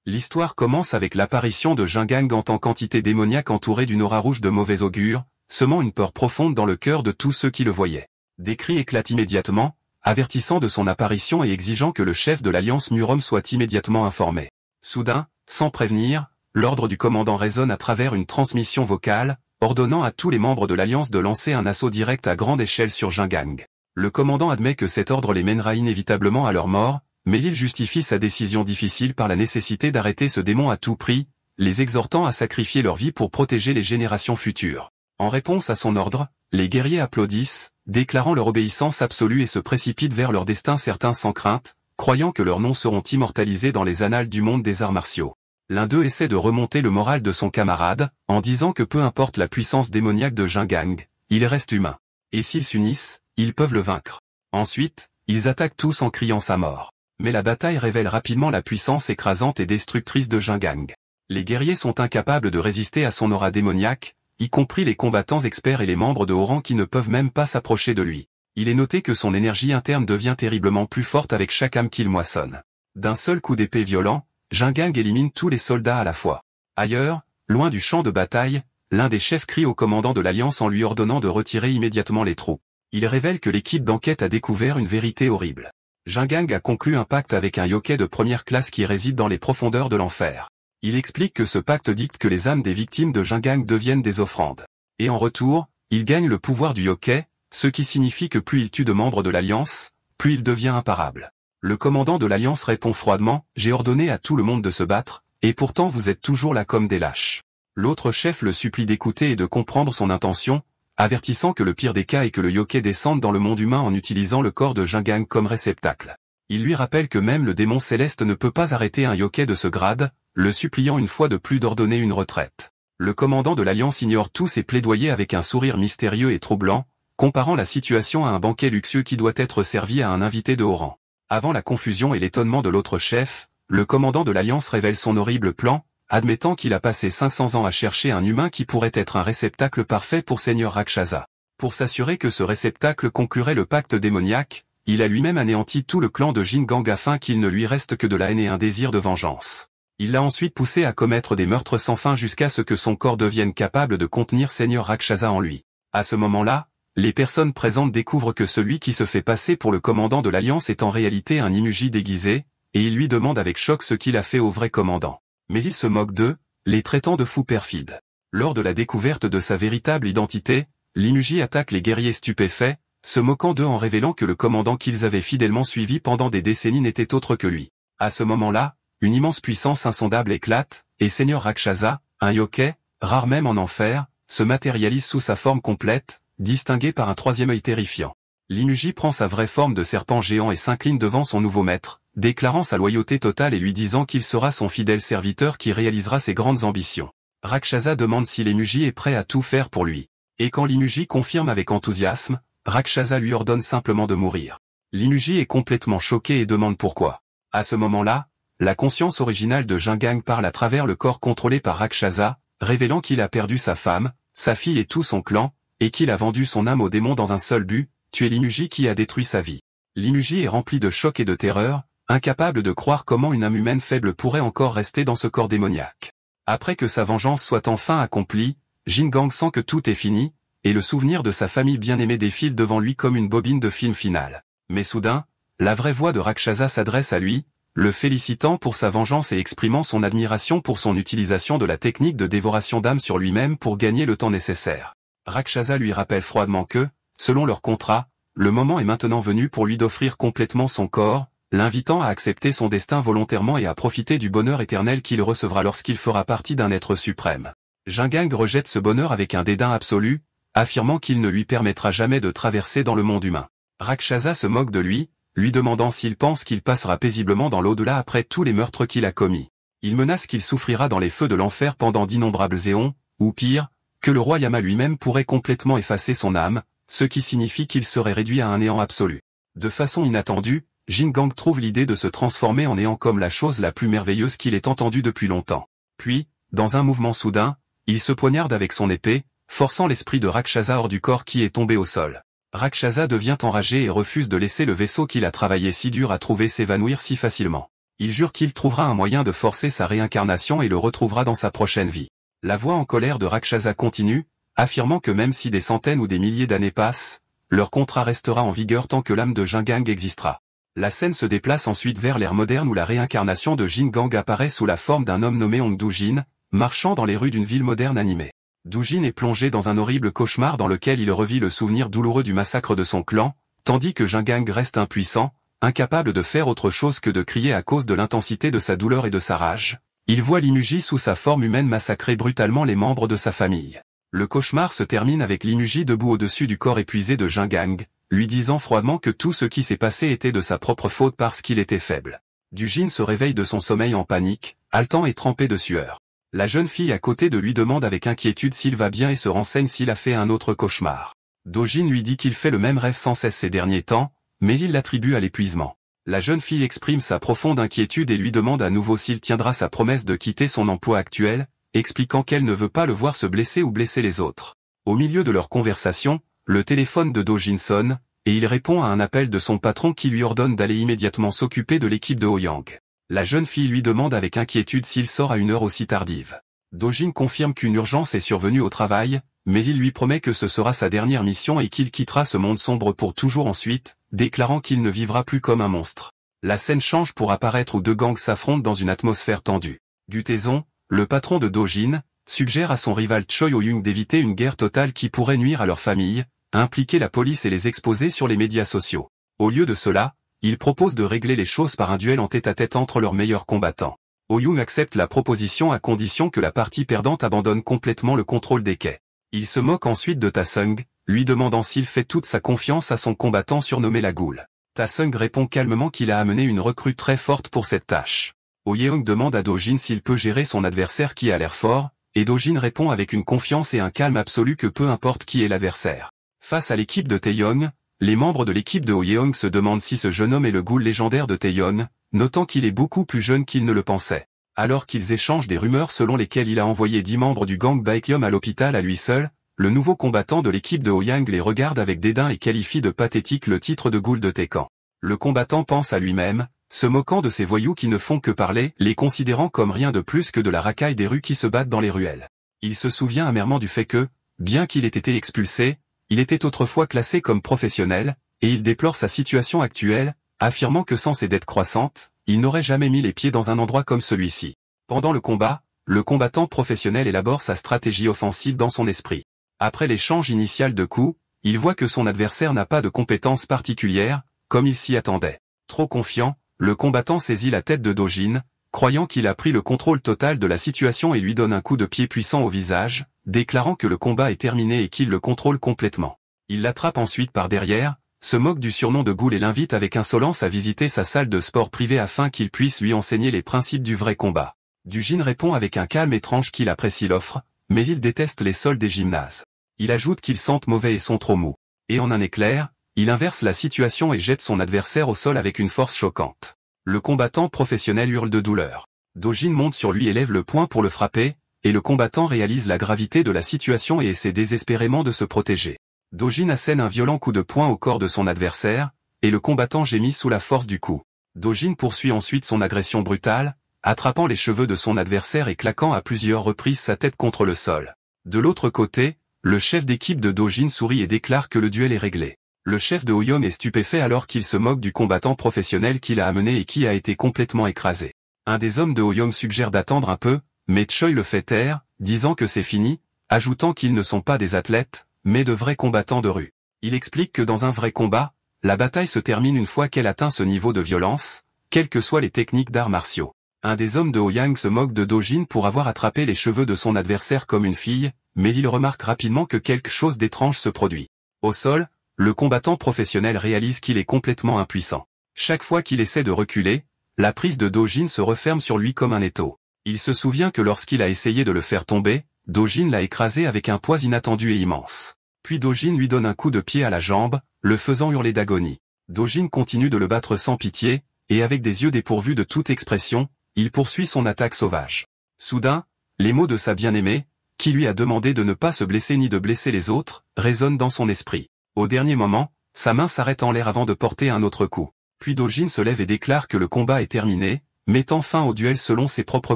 L'histoire commence avec l'apparition de Jingang en tant qu'entité démoniaque entourée d'une aura rouge de mauvais augure, semant une peur profonde dans le cœur de tous ceux qui le voyaient. Des cris éclatent immédiatement, avertissant de son apparition et exigeant que le chef de l'Alliance Murom soit immédiatement informé. Soudain, sans prévenir, l'ordre du commandant résonne à travers une transmission vocale, ordonnant à tous les membres de l'Alliance de lancer un assaut direct à grande échelle sur Jingang. Le commandant admet que cet ordre les mènera inévitablement à leur mort, mais il justifie sa décision difficile par la nécessité d'arrêter ce démon à tout prix, les exhortant à sacrifier leur vie pour protéger les générations futures. En réponse à son ordre, les guerriers applaudissent, déclarant leur obéissance absolue et se précipitent vers leur destin certain sans crainte, croyant que leurs noms seront immortalisés dans les annales du monde des arts martiaux. L'un d'eux essaie de remonter le moral de son camarade, en disant que peu importe la puissance démoniaque de Jingang, il reste humain. Et s'ils s'unissent, ils peuvent le vaincre. Ensuite, ils attaquent tous en criant sa mort. Mais la bataille révèle rapidement la puissance écrasante et destructrice de Jingang. Les guerriers sont incapables de résister à son aura démoniaque, y compris les combattants experts et les membres de haut rang qui ne peuvent même pas s'approcher de lui. Il est noté que son énergie interne devient terriblement plus forte avec chaque âme qu'il moissonne. D'un seul coup d'épée violent, Jingang élimine tous les soldats à la fois. Ailleurs, loin du champ de bataille, l'un des chefs crie au commandant de l'Alliance en lui ordonnant de retirer immédiatement les troupes. Il révèle que l'équipe d'enquête a découvert une vérité horrible. Jingang a conclu un pacte avec un yokai de première classe qui réside dans les profondeurs de l'enfer. Il explique que ce pacte dicte que les âmes des victimes de Jingang deviennent des offrandes. Et en retour, il gagne le pouvoir du yokai, ce qui signifie que plus il tue de membres de l'Alliance, plus il devient imparable. Le commandant de l'Alliance répond froidement « J'ai ordonné à tout le monde de se battre, et pourtant vous êtes toujours là comme des lâches. » L'autre chef le supplie d'écouter et de comprendre son intention, avertissant que le pire des cas est que le yokai descende dans le monde humain en utilisant le corps de Jingang comme réceptacle. Il lui rappelle que même le démon céleste ne peut pas arrêter un yokai de ce grade, le suppliant une fois de plus d'ordonner une retraite. Le commandant de l'Alliance ignore tous ces plaidoyers avec un sourire mystérieux et troublant, comparant la situation à un banquet luxueux qui doit être servi à un invité de haut rang. Avant la confusion et l'étonnement de l'autre chef, le commandant de l'Alliance révèle son horrible plan, admettant qu'il a passé 500 ans à chercher un humain qui pourrait être un réceptacle parfait pour Seigneur Rakshasa. Pour s'assurer que ce réceptacle conclurait le pacte démoniaque, il a lui-même anéanti tout le clan de Jingang afin qu'il ne lui reste que de la haine et un désir de vengeance. Il l'a ensuite poussé à commettre des meurtres sans fin jusqu'à ce que son corps devienne capable de contenir Seigneur Rakshasa en lui. À ce moment-là, les personnes présentes découvrent que celui qui se fait passer pour le commandant de l'Alliance est en réalité un Imuji déguisé, et il lui demande avec choc ce qu'il a fait au vrai commandant. Mais il se moque d'eux, les traitant de fous perfides. Lors de la découverte de sa véritable identité, l'Imuji attaque les guerriers stupéfaits, se moquant d'eux en révélant que le commandant qu'ils avaient fidèlement suivi pendant des décennies n'était autre que lui. À ce moment-là, une immense puissance insondable éclate, et Seigneur Rakshasa, un yokai, rare même en enfer, se matérialise sous sa forme complète, distingué par un troisième œil terrifiant. L'Imuji prend sa vraie forme de serpent géant et s'incline devant son nouveau maître, déclarant sa loyauté totale et lui disant qu'il sera son fidèle serviteur qui réalisera ses grandes ambitions. Rakshasa demande si l'Imuji est prêt à tout faire pour lui. Et quand l'Imuji confirme avec enthousiasme, Rakshasa lui ordonne simplement de mourir. L'Imuji est complètement choqué et demande pourquoi. À ce moment-là, la conscience originale de Jingang parle à travers le corps contrôlé par Rakshasa, révélant qu'il a perdu sa femme, sa fille et tout son clan, et qu'il a vendu son âme au démon dans un seul but, tuer l'Imuji qui a détruit sa vie. L'Imuji est rempli de choc et de terreur, incapable de croire comment une âme humaine faible pourrait encore rester dans ce corps démoniaque. Après que sa vengeance soit enfin accomplie, Jingang sent que tout est fini, et le souvenir de sa famille bien-aimée défile devant lui comme une bobine de film final. Mais soudain, la vraie voix de Rakshasa s'adresse à lui, le félicitant pour sa vengeance et exprimant son admiration pour son utilisation de la technique de dévoration d'âme sur lui-même pour gagner le temps nécessaire. Rakshasa lui rappelle froidement que, selon leur contrat, le moment est maintenant venu pour lui d'offrir complètement son corps, l'invitant à accepter son destin volontairement et à profiter du bonheur éternel qu'il recevra lorsqu'il fera partie d'un être suprême. Jingang rejette ce bonheur avec un dédain absolu, affirmant qu'il ne lui permettra jamais de traverser dans le monde humain. Rakshasa se moque de lui demandant s'il pense qu'il passera paisiblement dans l'au-delà après tous les meurtres qu'il a commis. Il menace qu'il souffrira dans les feux de l'enfer pendant d'innombrables éons, ou pire, que le roi Yama lui-même pourrait complètement effacer son âme, ce qui signifie qu'il serait réduit à un néant absolu. De façon inattendue, Jingang trouve l'idée de se transformer en néant comme la chose la plus merveilleuse qu'il ait entendue depuis longtemps. Puis, dans un mouvement soudain, il se poignarde avec son épée, forçant l'esprit de Rakshasa hors du corps qui est tombé au sol. Rakshasa devient enragé et refuse de laisser le vaisseau qu'il a travaillé si dur à trouver s'évanouir si facilement. Il jure qu'il trouvera un moyen de forcer sa réincarnation et le retrouvera dans sa prochaine vie. La voix en colère de Rakshasa continue, affirmant que même si des centaines ou des milliers d'années passent, leur contrat restera en vigueur tant que l'âme de Jingang existera. La scène se déplace ensuite vers l'ère moderne où la réincarnation de Jingang apparaît sous la forme d'un homme nommé Hong Do-jin, marchant dans les rues d'une ville moderne animée. Do-jin est plongé dans un horrible cauchemar dans lequel il revit le souvenir douloureux du massacre de son clan, tandis que Jingang reste impuissant, incapable de faire autre chose que de crier à cause de l'intensité de sa douleur et de sa rage. Il voit Limuji sous sa forme humaine massacrer brutalement les membres de sa famille. Le cauchemar se termine avec Limuji debout au-dessus du corps épuisé de Jingang, lui disant froidement que tout ce qui s'est passé était de sa propre faute parce qu'il était faible. Do-jin se réveille de son sommeil en panique, haletant et trempé de sueur. La jeune fille à côté de lui demande avec inquiétude s'il va bien et se renseigne s'il a fait un autre cauchemar. Do-jin lui dit qu'il fait le même rêve sans cesse ces derniers temps, mais il l'attribue à l'épuisement. La jeune fille exprime sa profonde inquiétude et lui demande à nouveau s'il tiendra sa promesse de quitter son emploi actuel, expliquant qu'elle ne veut pas le voir se blesser ou blesser les autres. Au milieu de leur conversation, le téléphone de Do-jin sonne, et il répond à un appel de son patron qui lui ordonne d'aller immédiatement s'occuper de l'équipe de Ho-yang. La jeune fille lui demande avec inquiétude s'il sort à une heure aussi tardive. Do-jin confirme qu'une urgence est survenue au travail, mais il lui promet que ce sera sa dernière mission et qu'il quittera ce monde sombre pour toujours ensuite, déclarant qu'il ne vivra plus comme un monstre. La scène change pour apparaître où deux gangs s'affrontent dans une atmosphère tendue. Gutaeson, le patron de Do-jin, suggère à son rival Choi Ho-young d'éviter une guerre totale qui pourrait nuire à leur famille, impliquer la police et les exposer sur les médias sociaux. Au lieu de cela, il propose de régler les choses par un duel en tête-à-tête entre leurs meilleurs combattants. Ho-young accepte la proposition à condition que la partie perdante abandonne complètement le contrôle des quais. Il se moque ensuite de Ta-seung, lui demandant s'il fait toute sa confiance à son combattant surnommé la Goule. Ta-seung répond calmement qu'il a amené une recrue très forte pour cette tâche. Ho-yeong demande à Do-jin s'il peut gérer son adversaire qui a l'air fort, et Do-jin répond avec une confiance et un calme absolu que peu importe qui est l'adversaire. Face à l'équipe de Taeyong, les membres de l'équipe de Ho-yeong se demandent si ce jeune homme est le Goule légendaire de Taeyong, notant qu'il est beaucoup plus jeune qu'ils ne le pensaient. Alors qu'ils échangent des rumeurs selon lesquelles il a envoyé 10 membres du gang Baekhyun à l'hôpital à lui seul, le nouveau combattant de l'équipe de Ho-yang les regarde avec dédain et qualifie de pathétique le titre de Goule de Taekan. Le combattant pense à lui-même, se moquant de ces voyous qui ne font que parler, les considérant comme rien de plus que de la racaille des rues qui se battent dans les ruelles. Il se souvient amèrement du fait que, bien qu'il ait été expulsé, il était autrefois classé comme professionnel, et il déplore sa situation actuelle, affirmant que sans ses dettes croissantes, il n'aurait jamais mis les pieds dans un endroit comme celui-ci. Pendant le combat, le combattant professionnel élabore sa stratégie offensive dans son esprit. Après l'échange initial de coups, il voit que son adversaire n'a pas de compétences particulières, comme il s'y attendait. Trop confiant, le combattant saisit la tête de Do-jin, croyant qu'il a pris le contrôle total de la situation et lui donne un coup de pied puissant au visage, déclarant que le combat est terminé et qu'il le contrôle complètement. Il l'attrape ensuite par derrière, se moque du surnom de Goule et l'invite avec insolence à visiter sa salle de sport privée afin qu'il puisse lui enseigner les principes du vrai combat. Do-jin répond avec un calme étrange qu'il apprécie l'offre, mais il déteste les sols des gymnases. Il ajoute qu'ils sentent mauvais et sont trop mous. Et en un éclair, il inverse la situation et jette son adversaire au sol avec une force choquante. Le combattant professionnel hurle de douleur. Do-jin monte sur lui et lève le poing pour le frapper, et le combattant réalise la gravité de la situation et essaie désespérément de se protéger. Do-jin assène un violent coup de poing au corps de son adversaire, et le combattant gémit sous la force du coup. Do-jin poursuit ensuite son agression brutale, attrapant les cheveux de son adversaire et claquant à plusieurs reprises sa tête contre le sol. De l'autre côté, le chef d'équipe de Do-jin sourit et déclare que le duel est réglé. Le chef de Ho-young est stupéfait alors qu'il se moque du combattant professionnel qu'il a amené et qui a été complètement écrasé. Un des hommes de Ho-young suggère d'attendre un peu, mais Choi le fait taire, disant que c'est fini, ajoutant qu'ils ne sont pas des athlètes, mais de vrais combattants de rue. Il explique que dans un vrai combat, la bataille se termine une fois qu'elle atteint ce niveau de violence, quelles que soient les techniques d'arts martiaux. Un des hommes de Ho-yang se moque de Do-jin pour avoir attrapé les cheveux de son adversaire comme une fille, mais il remarque rapidement que quelque chose d'étrange se produit. Au sol, le combattant professionnel réalise qu'il est complètement impuissant. Chaque fois qu'il essaie de reculer, la prise de Do-jin se referme sur lui comme un étau. Il se souvient que lorsqu'il a essayé de le faire tomber, Do-jin l'a écrasé avec un poids inattendu et immense. Puis Do-jin lui donne un coup de pied à la jambe, le faisant hurler d'agonie. Do-jin continue de le battre sans pitié, et avec des yeux dépourvus de toute expression, il poursuit son attaque sauvage. Soudain, les mots de sa bien-aimée, qui lui a demandé de ne pas se blesser ni de blesser les autres, résonnent dans son esprit. Au dernier moment, sa main s'arrête en l'air avant de porter un autre coup. Puis Do-jin se lève et déclare que le combat est terminé, mettant fin au duel selon ses propres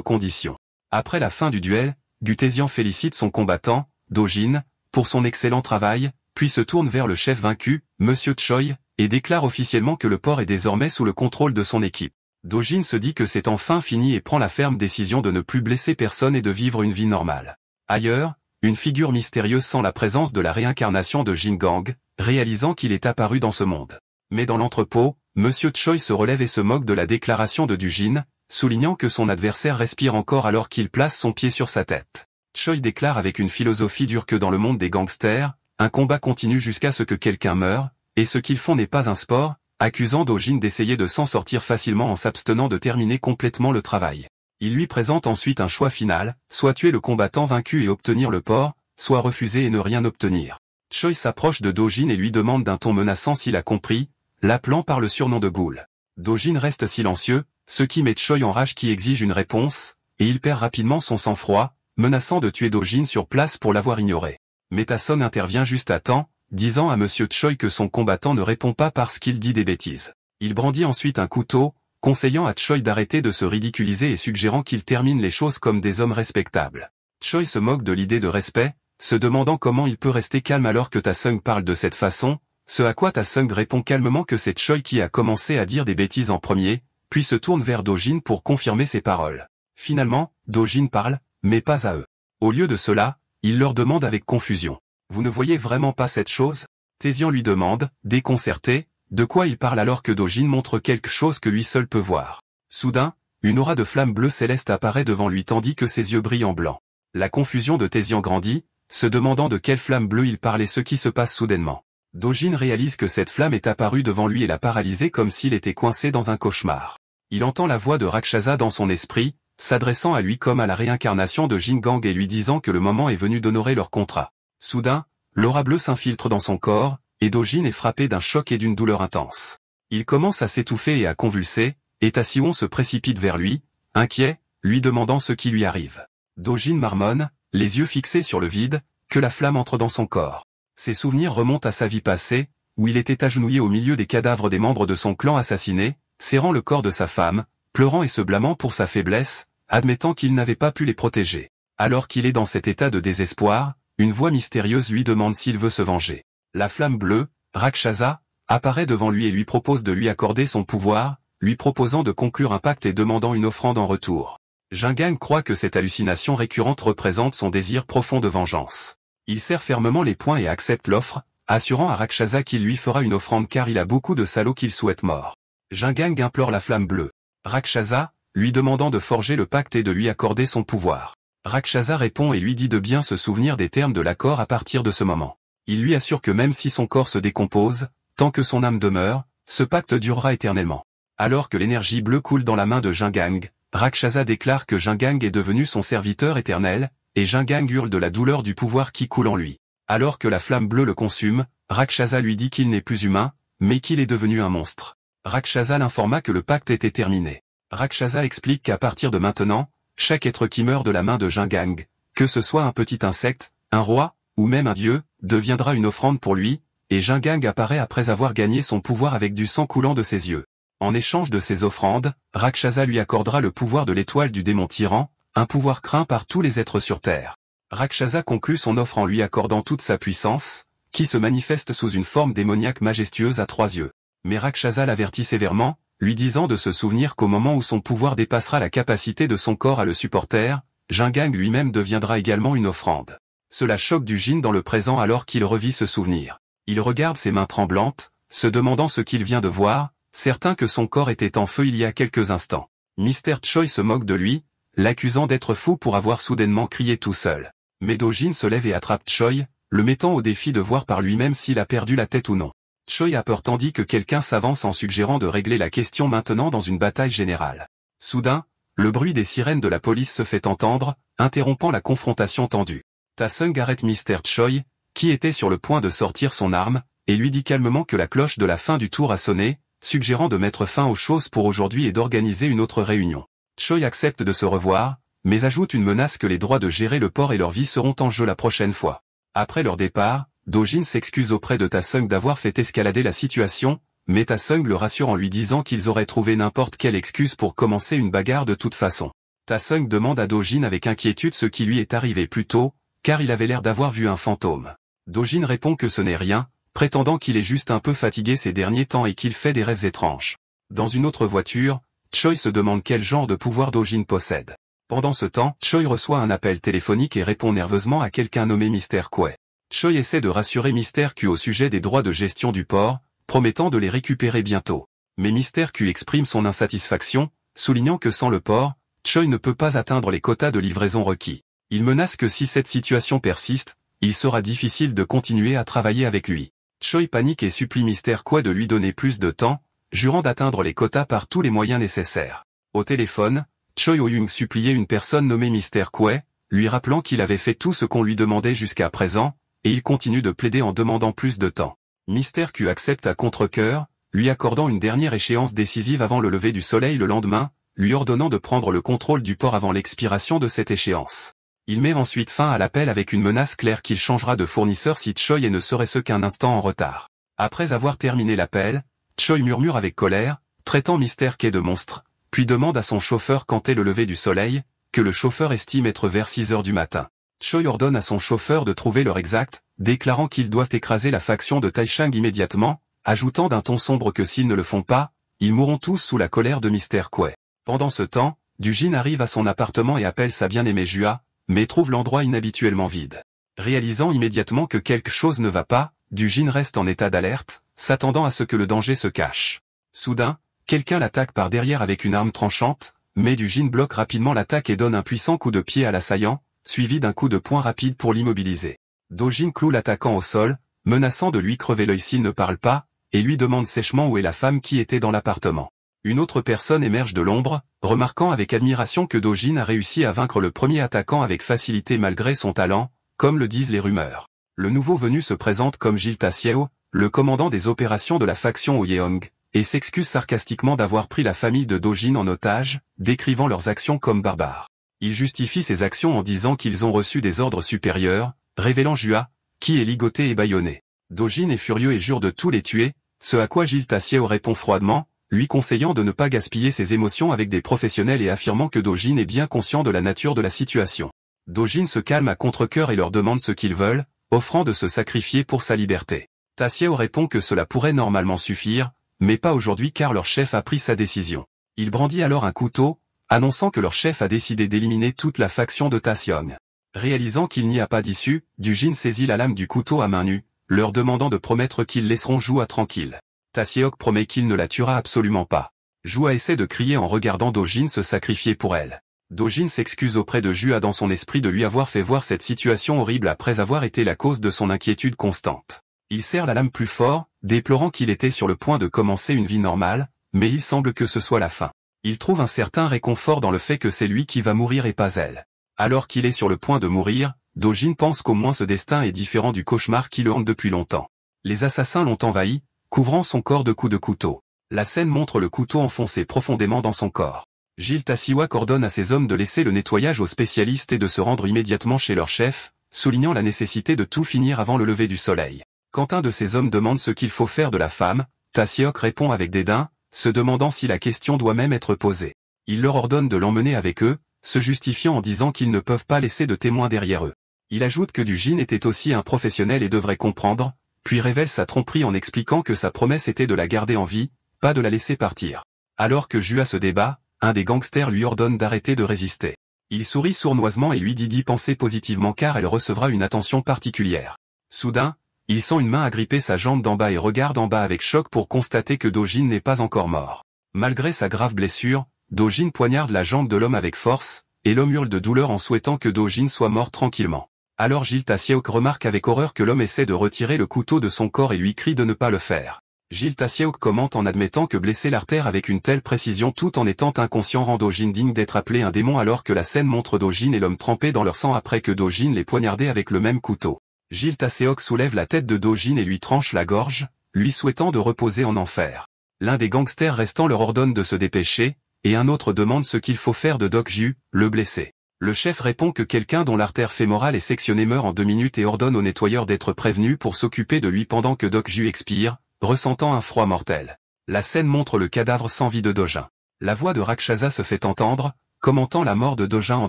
conditions. Après la fin du duel, Gutesian félicite son combattant, Dojin, pour son excellent travail, puis se tourne vers le chef vaincu, Monsieur Choi, et déclare officiellement que le port est désormais sous le contrôle de son équipe. Dojin se dit que c'est enfin fini et prend la ferme décision de ne plus blesser personne et de vivre une vie normale. Ailleurs, une figure mystérieuse sent la présence de la réincarnation de Jin Gang, réalisant qu'il est apparu dans ce monde. Mais dans l'entrepôt, Monsieur Choi se relève et se moque de la déclaration de Dujin, soulignant que son adversaire respire encore alors qu'il place son pied sur sa tête. Choi déclare avec une philosophie dure que dans le monde des gangsters, un combat continue jusqu'à ce que quelqu'un meure, et ce qu'ils font n'est pas un sport, accusant Dojin d'essayer de s'en sortir facilement en s'abstenant de terminer complètement le travail. Il lui présente ensuite un choix final, soit tuer le combattant vaincu et obtenir le port, soit refuser et ne rien obtenir. Choi s'approche de Dojin et lui demande d'un ton menaçant s'il a compris, l'appelant par le surnom de Ghoul. Dojin reste silencieux, ce qui met Choi en rage qui exige une réponse, et il perd rapidement son sang-froid, menaçant de tuer Dojin sur place pour l'avoir ignoré. Mais Ta-Sung intervient juste à temps, disant à Monsieur Choi que son combattant ne répond pas parce qu'il dit des bêtises. Il brandit ensuite un couteau, conseillant à Choi d'arrêter de se ridiculiser et suggérant qu'il termine les choses comme des hommes respectables. Choi se moque de l'idée de respect, se demandant comment il peut rester calme alors que Ta-Sung parle de cette façon, ce à quoi Ta-Sung répond calmement que c'est Choi qui a commencé à dire des bêtises en premier, puis se tourne vers Dojin pour confirmer ses paroles. Finalement, Dojin parle, mais pas à eux. Au lieu de cela, il leur demande avec confusion. « Vous ne voyez vraiment pas cette chose ?» Taesian lui demande, déconcerté, de quoi il parle alors que Dojin montre quelque chose que lui seul peut voir. Soudain, une aura de flamme bleue céleste apparaît devant lui tandis que ses yeux brillent en blanc. La confusion de Taesian grandit, se demandant de quelle flamme bleue il parle et ce qui se passe soudainement. Dojin réalise que cette flamme est apparue devant lui et l'a paralysé comme s'il était coincé dans un cauchemar. Il entend la voix de Rakshasa dans son esprit, s'adressant à lui comme à la réincarnation de Jin Gang et lui disant que le moment est venu d'honorer leur contrat. Soudain, l'aura bleue s'infiltre dans son corps, et Dojin est frappé d'un choc et d'une douleur intense. Il commence à s'étouffer et à convulser, et Ta-Siwon se précipite vers lui, inquiet, lui demandant ce qui lui arrive. Dojin marmonne, les yeux fixés sur le vide, que la flamme entre dans son corps. Ses souvenirs remontent à sa vie passée, où il était agenouillé au milieu des cadavres des membres de son clan assassinés, serrant le corps de sa femme, pleurant et se blâmant pour sa faiblesse, admettant qu'il n'avait pas pu les protéger. Alors qu'il est dans cet état de désespoir, une voix mystérieuse lui demande s'il veut se venger. La flamme bleue, Rakshasa, apparaît devant lui et lui propose de lui accorder son pouvoir, lui proposant de conclure un pacte et demandant une offrande en retour. Jin Gang croit que cette hallucination récurrente représente son désir profond de vengeance. Il serre fermement les poings et accepte l'offre, assurant à Rakshasa qu'il lui fera une offrande car il a beaucoup de salauds qu'il souhaite mort. Jin Gang implore la flamme bleue. Rakshasa, lui demandant de forger le pacte et de lui accorder son pouvoir. Rakshasa répond et lui dit de bien se souvenir des termes de l'accord à partir de ce moment. Il lui assure que même si son corps se décompose, tant que son âme demeure, ce pacte durera éternellement. Alors que l'énergie bleue coule dans la main de Jin Gang, Rakshasa déclare que Jin Gang est devenu son serviteur éternel, et Jin Gang hurle de la douleur du pouvoir qui coule en lui. Alors que la flamme bleue le consume, Rakshasa lui dit qu'il n'est plus humain, mais qu'il est devenu un monstre. Rakshasa l'informa que le pacte était terminé. Rakshasa explique qu'à partir de maintenant, chaque être qui meurt de la main de Jin Gang, que ce soit un petit insecte, un roi, ou même un dieu, deviendra une offrande pour lui, et Jin Gang apparaît après avoir gagné son pouvoir avec du sang coulant de ses yeux. En échange de ces offrandes, Rakshasa lui accordera le pouvoir de l'étoile du démon tyran, un pouvoir craint par tous les êtres sur Terre. Rakshasa conclut son offre en lui accordant toute sa puissance, qui se manifeste sous une forme démoniaque majestueuse à 3 yeux. Mais Rakshasa l'avertit sévèrement, lui disant de se souvenir qu'au moment où son pouvoir dépassera la capacité de son corps à le supporter, Jin Gang lui-même deviendra également une offrande. Cela choque du Jin dans le présent alors qu'il revit ce souvenir. Il regarde ses mains tremblantes, se demandant ce qu'il vient de voir, certain que son corps était en feu il y a quelques instants. Mr. Choi se moque de lui, l'accusant d'être fou pour avoir soudainement crié tout seul. Mais Dojin se lève et attrape Choi, le mettant au défi de voir par lui-même s'il a perdu la tête ou non. Choi a peur tandis que quelqu'un s'avance en suggérant de régler la question maintenant dans une bataille générale. Soudain, le bruit des sirènes de la police se fait entendre, interrompant la confrontation tendue. Ta-Sung arrête Mr. Choi, qui était sur le point de sortir son arme, et lui dit calmement que la cloche de la fin du tour a sonné, suggérant de mettre fin aux choses pour aujourd'hui et d'organiser une autre réunion. Choi accepte de se revoir, mais ajoute une menace que les droits de gérer le port et leur vie seront en jeu la prochaine fois. Après leur départ, Dojin s'excuse auprès de Ta-Sung d'avoir fait escalader la situation, mais Ta-seung le rassure en lui disant qu'ils auraient trouvé n'importe quelle excuse pour commencer une bagarre de toute façon. Ta-seung demande à Do-jin avec inquiétude ce qui lui est arrivé plus tôt, car il avait l'air d'avoir vu un fantôme. Do-jin répond que ce n'est rien, prétendant qu'il est juste un peu fatigué ces derniers temps et qu'il fait des rêves étranges. Dans une autre voiture, Choi se demande quel genre de pouvoir Do-jin possède. Pendant ce temps, Choi reçoit un appel téléphonique et répond nerveusement à quelqu'un nommé Mr. Quay. Choi essaie de rassurer Mr. Q au sujet des droits de gestion du port, promettant de les récupérer bientôt. Mais Mr. Q exprime son insatisfaction, soulignant que sans le port, Choi ne peut pas atteindre les quotas de livraison requis. Il menace que si cette situation persiste, il sera difficile de continuer à travailler avec lui. Choi panique et supplie Mr. Quay de lui donner plus de temps, jurant d'atteindre les quotas par tous les moyens nécessaires. Au téléphone, Choi Oh-young suppliait une personne nommée Mr. Quay, lui rappelant qu'il avait fait tout ce qu'on lui demandait jusqu'à présent, et il continue de plaider en demandant plus de temps. Mr. Q accepte à contre-cœur, lui accordant une dernière échéance décisive avant le lever du soleil le lendemain, lui ordonnant de prendre le contrôle du port avant l'expiration de cette échéance. Il met ensuite fin à l'appel avec une menace claire qu'il changera de fournisseur si Choi ne serait-ce qu'un instant en retard. Après avoir terminé l'appel, Choi murmure avec colère, traitant Mr. Quay de monstre, puis demande à son chauffeur quand est le lever du soleil, que le chauffeur estime être vers 6 heures du matin. Choi ordonne à son chauffeur de trouver l'heure exacte, déclarant qu'ils doivent écraser la faction de Taishang immédiatement, ajoutant d'un ton sombre que s'ils ne le font pas, ils mourront tous sous la colère de Mr. Quay. Pendant ce temps, Du-jin arrive à son appartement et appelle sa bien-aimée Jua, mais trouve l'endroit inhabituellement vide. Réalisant immédiatement que quelque chose ne va pas, Du-jin reste en état d'alerte, s'attendant à ce que le danger se cache. Soudain, quelqu'un l'attaque par derrière avec une arme tranchante, mais Du-jin bloque rapidement l'attaque et donne un puissant coup de pied à l'assaillant, suivi d'un coup de poing rapide pour l'immobiliser. Do-jin cloue l'attaquant au sol, menaçant de lui crever l'œil s'il ne parle pas, et lui demande sèchement où est la femme qui était dans l'appartement. Une autre personne émerge de l'ombre, remarquant avec admiration que Do-jin a réussi à vaincre le premier attaquant avec facilité malgré son talent, comme le disent les rumeurs. Le nouveau venu se présente comme Jil Ta-seo, le commandant des opérations de la faction Oyeong, et s'excuse sarcastiquement d'avoir pris la famille de Do-jin en otage, décrivant leurs actions comme barbares. Il justifie ses actions en disant qu'ils ont reçu des ordres supérieurs, révélant Jua, qui est ligoté et bâillonné. Do-jin est furieux et jure de tous les tuer, ce à quoi Jil Ta-seo répond froidement, lui conseillant de ne pas gaspiller ses émotions avec des professionnels et affirmant que Do-jin est bien conscient de la nature de la situation. Do-jin se calme à contre-cœur et leur demande ce qu'ils veulent, offrant de se sacrifier pour sa liberté. Ta-seo répond que cela pourrait normalement suffire, mais pas aujourd'hui car leur chef a pris sa décision. Il brandit alors un couteau, annonçant que leur chef a décidé d'éliminer toute la faction de Ta-seong. Réalisant qu'il n'y a pas d'issue, Du-jin saisit la lame du couteau à main nue, leur demandant de promettre qu'ils laisseront Jua tranquille. Ta-seok promet qu'il ne la tuera absolument pas. Jua essaie de crier en regardant Do-jin se sacrifier pour elle. Do-jin s'excuse auprès de Jua dans son esprit de lui avoir fait voir cette situation horrible après avoir été la cause de son inquiétude constante. Il serre la lame plus fort, déplorant qu'il était sur le point de commencer une vie normale, mais il semble que ce soit la fin. Il trouve un certain réconfort dans le fait que c'est lui qui va mourir et pas elle. Alors qu'il est sur le point de mourir, Do-jin pense qu'au moins ce destin est différent du cauchemar qui le hante depuis longtemps. Les assassins l'ont envahi, couvrant son corps de coups de couteau. La scène montre le couteau enfoncé profondément dans son corps. Jil Ta-seo ordonne à ses hommes de laisser le nettoyage aux spécialistes et de se rendre immédiatement chez leur chef, soulignant la nécessité de tout finir avant le lever du soleil. Quand un de ses hommes demande ce qu'il faut faire de la femme, Ta-seok répond avec dédain, se demandant si la question doit même être posée. Il leur ordonne de l'emmener avec eux, se justifiant en disant qu'ils ne peuvent pas laisser de témoins derrière eux. Il ajoute que Du-jin était aussi un professionnel et devrait comprendre, puis révèle sa tromperie en expliquant que sa promesse était de la garder en vie, pas de la laisser partir. Alors que Jua se débat, un des gangsters lui ordonne d'arrêter de résister. Il sourit sournoisement et lui dit d'y penser positivement car elle recevra une attention particulière. Soudain, il sent une main agripper sa jambe d'en bas et regarde en bas avec choc pour constater que Do-jin n'est pas encore mort. Malgré sa grave blessure, Do-jin poignarde la jambe de l'homme avec force, et l'homme hurle de douleur en souhaitant que Do-jin soit mort tranquillement. Alors Jil Ta-seo remarque avec horreur que l'homme essaie de retirer le couteau de son corps et lui crie de ne pas le faire. Jil Ta-seo commente en admettant que blesser l'artère avec une telle précision tout en étant inconscient rend Do-jin digne d'être appelé un démon alors que la scène montre Do-jin et l'homme trempés dans leur sang après que Do-jin les poignardé avec le même couteau. Jil Ta-seo soulève la tête de Do-jin et lui tranche la gorge, lui souhaitant de reposer en enfer. L'un des gangsters restants leur ordonne de se dépêcher, et un autre demande ce qu'il faut faire de Dok-ju, le blessé. Le chef répond que quelqu'un dont l'artère fémorale est sectionnée meurt en 2 minutes et ordonne au nettoyeur d'être prévenu pour s'occuper de lui pendant que Dok-ju expire, ressentant un froid mortel. La scène montre le cadavre sans vie de Dojin. La voix de Rakshasa se fait entendre, commentant la mort de Dojin en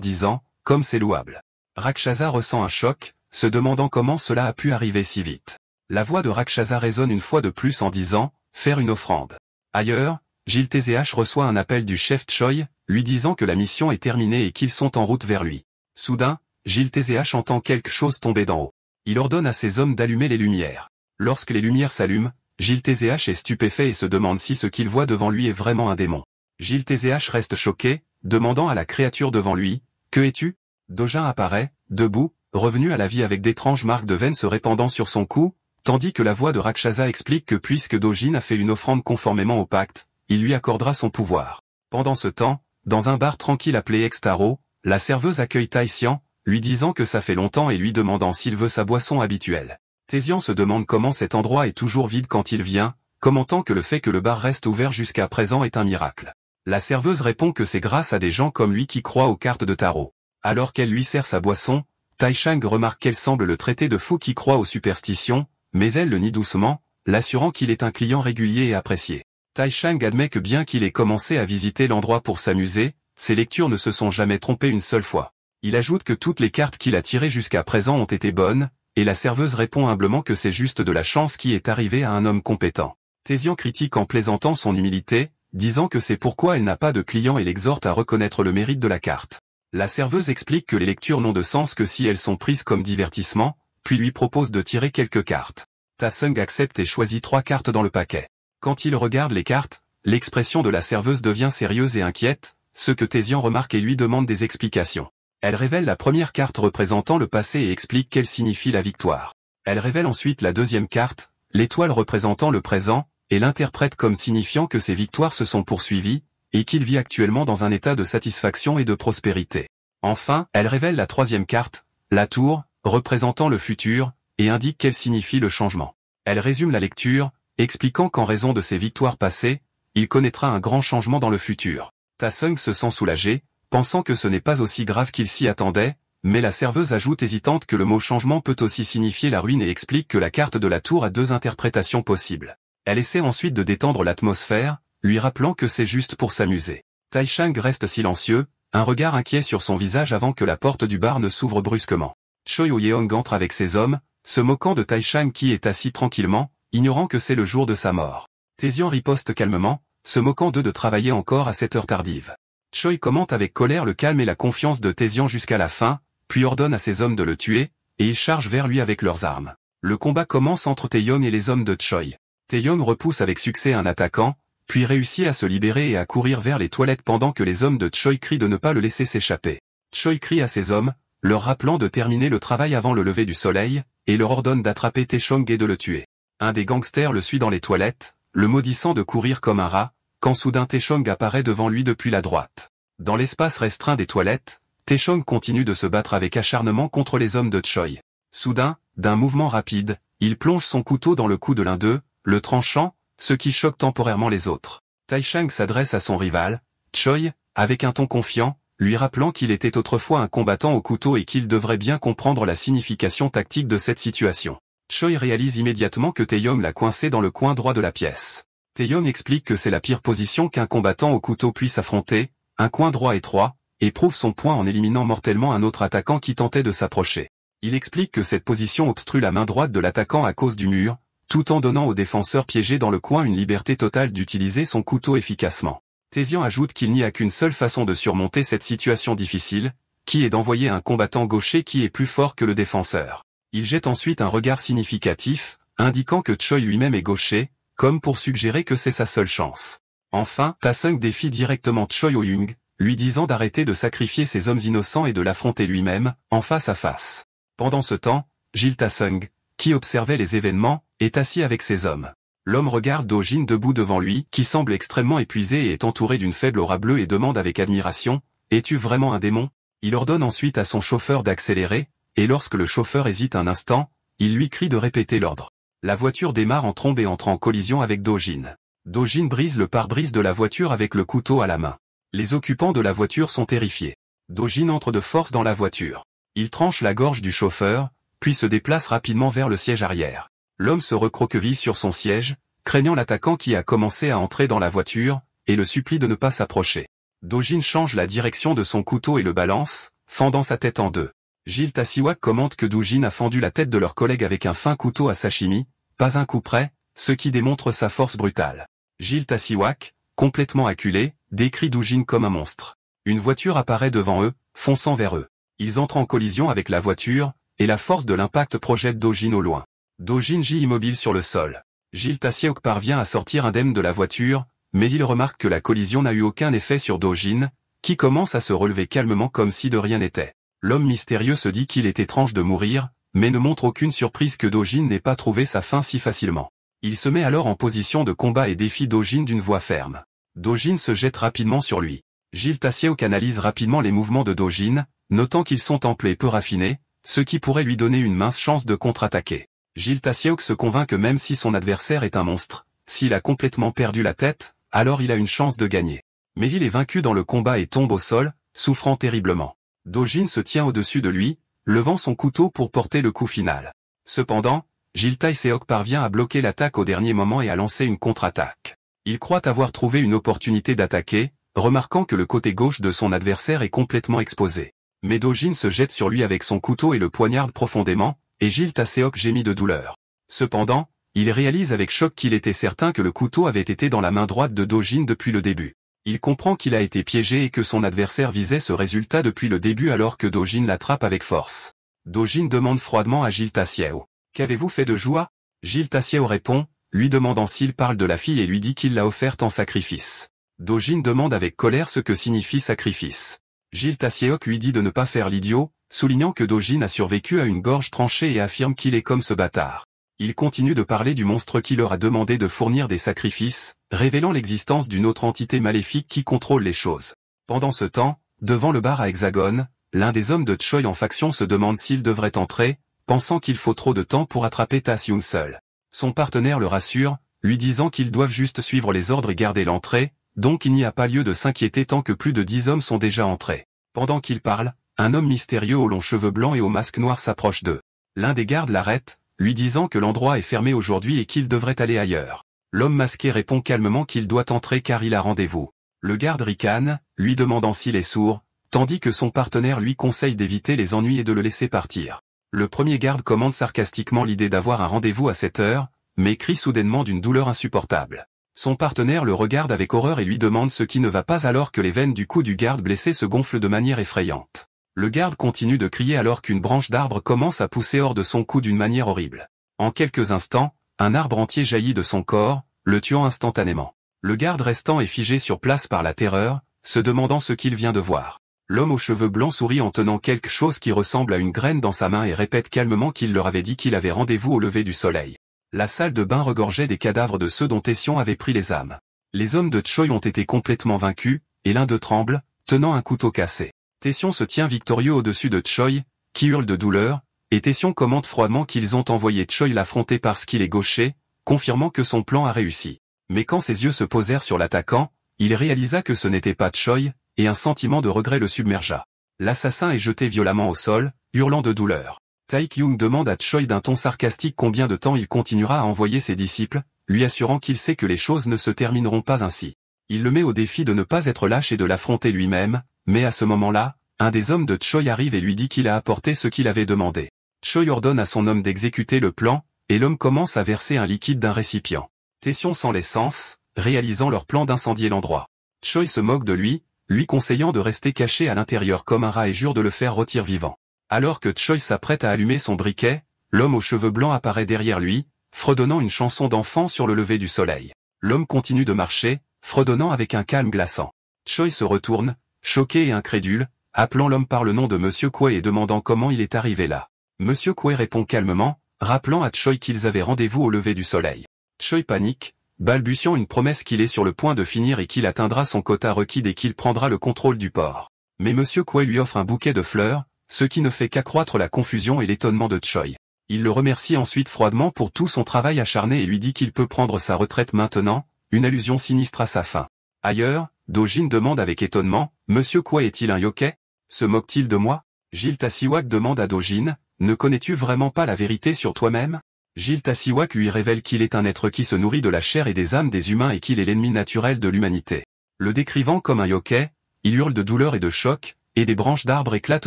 disant « Comme c'est louable ». Rakshasa ressent un choc, se demandant comment cela a pu arriver si vite. La voix de Rakshasa résonne une fois de plus en disant « Faire une offrande ». Ailleurs, Gil TZH reçoit un appel du chef Choi, lui disant que la mission est terminée et qu'ils sont en route vers lui. Soudain, Gil TZH entend quelque chose tomber d'en haut. Il ordonne à ses hommes d'allumer les lumières. Lorsque les lumières s'allument, Gil TZH est stupéfait et se demande si ce qu'il voit devant lui est vraiment un démon. Gil TZH reste choqué, demandant à la créature devant lui « Que es-tu » Dojin apparaît, debout, revenu à la vie avec d'étranges marques de veines se répandant sur son cou, tandis que la voix de Rakshasa explique que puisque Dojin a fait une offrande conformément au pacte, il lui accordera son pouvoir. Pendant ce temps, dans un bar tranquille appelé Extaro, la serveuse accueille Taïsian, lui disant que ça fait longtemps et lui demandant s'il veut sa boisson habituelle. Taïsian se demande comment cet endroit est toujours vide quand il vient, commentant que le fait que le bar reste ouvert jusqu'à présent est un miracle. La serveuse répond que c'est grâce à des gens comme lui qui croient aux cartes de tarot. Alors qu'elle lui sert sa boisson, Taishang remarque qu'elle semble le traiter de fou qui croit aux superstitions, mais elle le nie doucement, l'assurant qu'il est un client régulier et apprécié. Taishang admet que bien qu'il ait commencé à visiter l'endroit pour s'amuser, ses lectures ne se sont jamais trompées une seule fois. Il ajoute que toutes les cartes qu'il a tirées jusqu'à présent ont été bonnes, et la serveuse répond humblement que c'est juste de la chance qui est arrivée à un homme compétent. Taisian critique en plaisantant son humilité, disant que c'est pourquoi elle n'a pas de clients et l'exhorte à reconnaître le mérite de la carte. La serveuse explique que les lectures n'ont de sens que si elles sont prises comme divertissement, puis lui propose de tirer quelques cartes. Ta-Sung accepte et choisit 3 cartes dans le paquet. Quand il regarde les cartes, l'expression de la serveuse devient sérieuse et inquiète, ce que Taisian remarque et lui demande des explications. Elle révèle la première carte représentant le passé et explique quelle signifie la victoire. Elle révèle ensuite la deuxième carte, l'étoile représentant le présent, et l'interprète comme signifiant que ses victoires se sont poursuivies, et qu'il vit actuellement dans un état de satisfaction et de prospérité. Enfin, elle révèle la troisième carte, la tour, représentant le futur, et indique qu'elle signifie le changement. Elle résume la lecture, expliquant qu'en raison de ses victoires passées, il connaîtra un grand changement dans le futur. Ta-Sung se sent soulagé, pensant que ce n'est pas aussi grave qu'il s'y attendait, mais la serveuse ajoute hésitante que le mot changement peut aussi signifier la ruine et explique que la carte de la tour a 2 interprétations possibles. Elle essaie ensuite de détendre l'atmosphère, lui rappelant que c'est juste pour s'amuser. Taishang reste silencieux, un regard inquiet sur son visage avant que la porte du bar ne s'ouvre brusquement. Choi Yeong entre avec ses hommes, se moquant de Taishang qui est assis tranquillement, ignorant que c'est le jour de sa mort. Taisian riposte calmement, se moquant d'eux de travailler encore à cette heure tardive. Choi commente avec colère le calme et la confiance de Taisian jusqu'à la fin, puis ordonne à ses hommes de le tuer, et ils chargent vers lui avec leurs armes. Le combat commence entre Taeyong et les hommes de Choi. Taeyong repousse avec succès un attaquant, puis réussit à se libérer et à courir vers les toilettes pendant que les hommes de Choi crient de ne pas le laisser s'échapper. Choi crie à ses hommes, leur rappelant de terminer le travail avant le lever du soleil, et leur ordonne d'attraper Taechong et de le tuer. Un des gangsters le suit dans les toilettes, le maudissant de courir comme un rat, quand soudain Taechong apparaît devant lui depuis la droite. Dans l'espace restreint des toilettes, Taechong continue de se battre avec acharnement contre les hommes de Choi. Soudain, d'un mouvement rapide, il plonge son couteau dans le cou de l'un d'eux, le tranchant, ce qui choque temporairement les autres. Taishang s'adresse à son rival, Choi, avec un ton confiant, lui rappelant qu'il était autrefois un combattant au couteau et qu'il devrait bien comprendre la signification tactique de cette situation. Choi réalise immédiatement que Taeyong l'a coincé dans le coin droit de la pièce. Taeyong explique que c'est la pire position qu'un combattant au couteau puisse affronter, un coin droit étroit, et prouve son point en éliminant mortellement un autre attaquant qui tentait de s'approcher. Il explique que cette position obstrue la main droite de l'attaquant à cause du mur, tout en donnant au défenseur piégé dans le coin une liberté totale d'utiliser son couteau efficacement. Taisian ajoute qu'il n'y a qu'une seule façon de surmonter cette situation difficile, qui est d'envoyer un combattant gaucher qui est plus fort que le défenseur. Il jette ensuite un regard significatif, indiquant que Choi lui-même est gaucher, comme pour suggérer que c'est sa seule chance. Enfin, Ta-Sung défie directement Choi Yeong, lui disant d'arrêter de sacrifier ses hommes innocents et de l'affronter lui-même, en face à face. Pendant ce temps, Gil Ta-Sung, qui observait les événements, est assis avec ses hommes. L'homme regarde Dojin debout devant lui, qui semble extrêmement épuisé et est entouré d'une faible aura bleue et demande avec admiration, « Es-tu vraiment un démon ?» Il ordonne ensuite à son chauffeur d'accélérer, et lorsque le chauffeur hésite un instant, il lui crie de répéter l'ordre. La voiture démarre en trombe et entre en collision avec Dojin. Dojin brise le pare-brise de la voiture avec le couteau à la main. Les occupants de la voiture sont terrifiés. Dojin entre de force dans la voiture. Il tranche la gorge du chauffeur, puis se déplace rapidement vers le siège arrière. L'homme se recroqueville sur son siège, craignant l'attaquant qui a commencé à entrer dans la voiture, et le supplie de ne pas s'approcher. Dojin change la direction de son couteau et le balance, fendant sa tête en deux. Gilles Tassiwak commente que Dojin a fendu la tête de leur collègue avec un fin couteau à sashimi, pas un coup près, ce qui démontre sa force brutale. Gilles Tassiwak, complètement acculé, décrit Dojin comme un monstre. Une voiture apparaît devant eux, fonçant vers eux. Ils entrent en collision avec la voiture, et la force de l'impact projette Dojin au loin. Dojin gît immobile sur le sol. Gilles Tassiwak parvient à sortir indemne de la voiture, mais il remarque que la collision n'a eu aucun effet sur Dojin, qui commence à se relever calmement comme si de rien n'était. L'homme mystérieux se dit qu'il est étrange de mourir, mais ne montre aucune surprise que Dojin n'ait pas trouvé sa fin si facilement. Il se met alors en position de combat et défie Dojin d'une voix ferme. Dojin se jette rapidement sur lui. Gilles Tassiwak analyse rapidement les mouvements de Dojin, notant qu'ils sont amples et peu raffinés, ce qui pourrait lui donner une mince chance de contre-attaquer. Gilles Tassiwak se convainc que même si son adversaire est un monstre, s'il a complètement perdu la tête, alors il a une chance de gagner. Mais il est vaincu dans le combat et tombe au sol, souffrant terriblement. Dojin se tient au-dessus de lui, levant son couteau pour porter le coup final. Cependant, Gilles Tassiwak parvient à bloquer l'attaque au dernier moment et à lancer une contre-attaque. Il croit avoir trouvé une opportunité d'attaquer, remarquant que le côté gauche de son adversaire est complètement exposé. Mais Dojin se jette sur lui avec son couteau et le poignarde profondément, et Gilles Tassiwak gémit de douleur. Cependant, il réalise avec choc qu'il était certain que le couteau avait été dans la main droite de Dojin depuis le début. Il comprend qu'il a été piégé et que son adversaire visait ce résultat depuis le début alors que Dojin l'attrape avec force. Dojin demande froidement à Gilles Tassiwak. « Qu'avez-vous fait de joie ?» Gilles Tassiwak répond, lui demandant s'il parle de la fille et lui dit qu'il l'a offerte en sacrifice. Dojin demande avec colère ce que signifie sacrifice. Gilles Tassiwak lui dit de ne pas faire l'idiot, soulignant que Dojin a survécu à une gorge tranchée et affirme qu'il est comme ce bâtard. Il continue de parler du monstre qui leur a demandé de fournir des sacrifices, révélant l'existence d'une autre entité maléfique qui contrôle les choses. Pendant ce temps, devant le bar à Hexagone, l'un des hommes de Choi en faction se demande s'il devrait entrer, pensant qu'il faut trop de temps pour attraper Tae-Hyung seul. Son partenaire le rassure, lui disant qu'ils doivent juste suivre les ordres et garder l'entrée, donc il n'y a pas lieu de s'inquiéter tant que plus de 10 hommes sont déjà entrés. Pendant qu'il parle, un homme mystérieux aux longs cheveux blancs et au masque noir s'approche d'eux. L'un des gardes l'arrête, lui disant que l'endroit est fermé aujourd'hui et qu'il devrait aller ailleurs. L'homme masqué répond calmement qu'il doit entrer car il a rendez-vous. Le garde ricane, lui demandant s'il est sourd, tandis que son partenaire lui conseille d'éviter les ennuis et de le laisser partir. Le premier garde commente sarcastiquement l'idée d'avoir un rendez-vous à cette heure, mais crie soudainement d'une douleur insupportable. Son partenaire le regarde avec horreur et lui demande ce qui ne va pas alors que les veines du cou du garde blessé se gonflent de manière effrayante. Le garde continue de crier alors qu'une branche d'arbre commence à pousser hors de son cou d'une manière horrible. En quelques instants, un arbre entier jaillit de son corps, le tuant instantanément. Le garde restant est figé sur place par la terreur, se demandant ce qu'il vient de voir. L'homme aux cheveux blancs sourit en tenant quelque chose qui ressemble à une graine dans sa main et répète calmement qu'il leur avait dit qu'il avait rendez-vous au lever du soleil. La salle de bain regorgeait des cadavres de ceux dont Tae-Hyung avait pris les âmes. Les hommes de Choi ont été complètement vaincus, et l'un d'eux tremble, tenant un couteau cassé. Tae-Hyung se tient victorieux au-dessus de Choi, qui hurle de douleur, et Tae-Hyung commente froidement qu'ils ont envoyé Choi l'affronter parce qu'il est gaucher, confirmant que son plan a réussi. Mais quand ses yeux se posèrent sur l'attaquant, il réalisa que ce n'était pas Choi, et un sentiment de regret le submergea. L'assassin est jeté violemment au sol, hurlant de douleur. Tae-Hyung demande à Choi d'un ton sarcastique combien de temps il continuera à envoyer ses disciples, lui assurant qu'il sait que les choses ne se termineront pas ainsi. Il le met au défi de ne pas être lâche et de l'affronter lui-même, mais à ce moment-là, un des hommes de Choi arrive et lui dit qu'il a apporté ce qu'il avait demandé. Choi ordonne à son homme d'exécuter le plan, et l'homme commence à verser un liquide d'un récipient. Tae-Hyung sent l'essence, réalisant leur plan d'incendier l'endroit. Choi se moque de lui conseillant de rester caché à l'intérieur comme un rat et jure de le faire rôtir vivant. Alors que Choi s'apprête à allumer son briquet, l'homme aux cheveux blancs apparaît derrière lui, fredonnant une chanson d'enfant sur le lever du soleil. L'homme continue de marcher, fredonnant avec un calme glaçant. Choi se retourne, choqué et incrédule, appelant l'homme par le nom de Monsieur Kwe et demandant comment il est arrivé là. Monsieur Kwe répond calmement, rappelant à Choi qu'ils avaient rendez-vous au lever du soleil. Choi panique, balbutiant une promesse qu'il est sur le point de finir et qu'il atteindra son quota requis dès qu'il prendra le contrôle du port. Mais Monsieur Kwe lui offre un bouquet de fleurs, ce qui ne fait qu'accroître la confusion et l'étonnement de Choi. Il le remercie ensuite froidement pour tout son travail acharné et lui dit qu'il peut prendre sa retraite maintenant, une allusion sinistre à sa fin. Ailleurs, Dojin demande avec étonnement, « Monsieur Kwe est-il un yokai? Se moque-t-il de moi ?» Gilles Tassiwak demande à Dojin, « Ne connais-tu vraiment pas la vérité sur toi-même ?» Gilles Tassiwak lui révèle qu'il est un être qui se nourrit de la chair et des âmes des humains et qu'il est l'ennemi naturel de l'humanité. Le décrivant comme un yokai, il hurle de douleur et de choc, et des branches d'arbres éclatent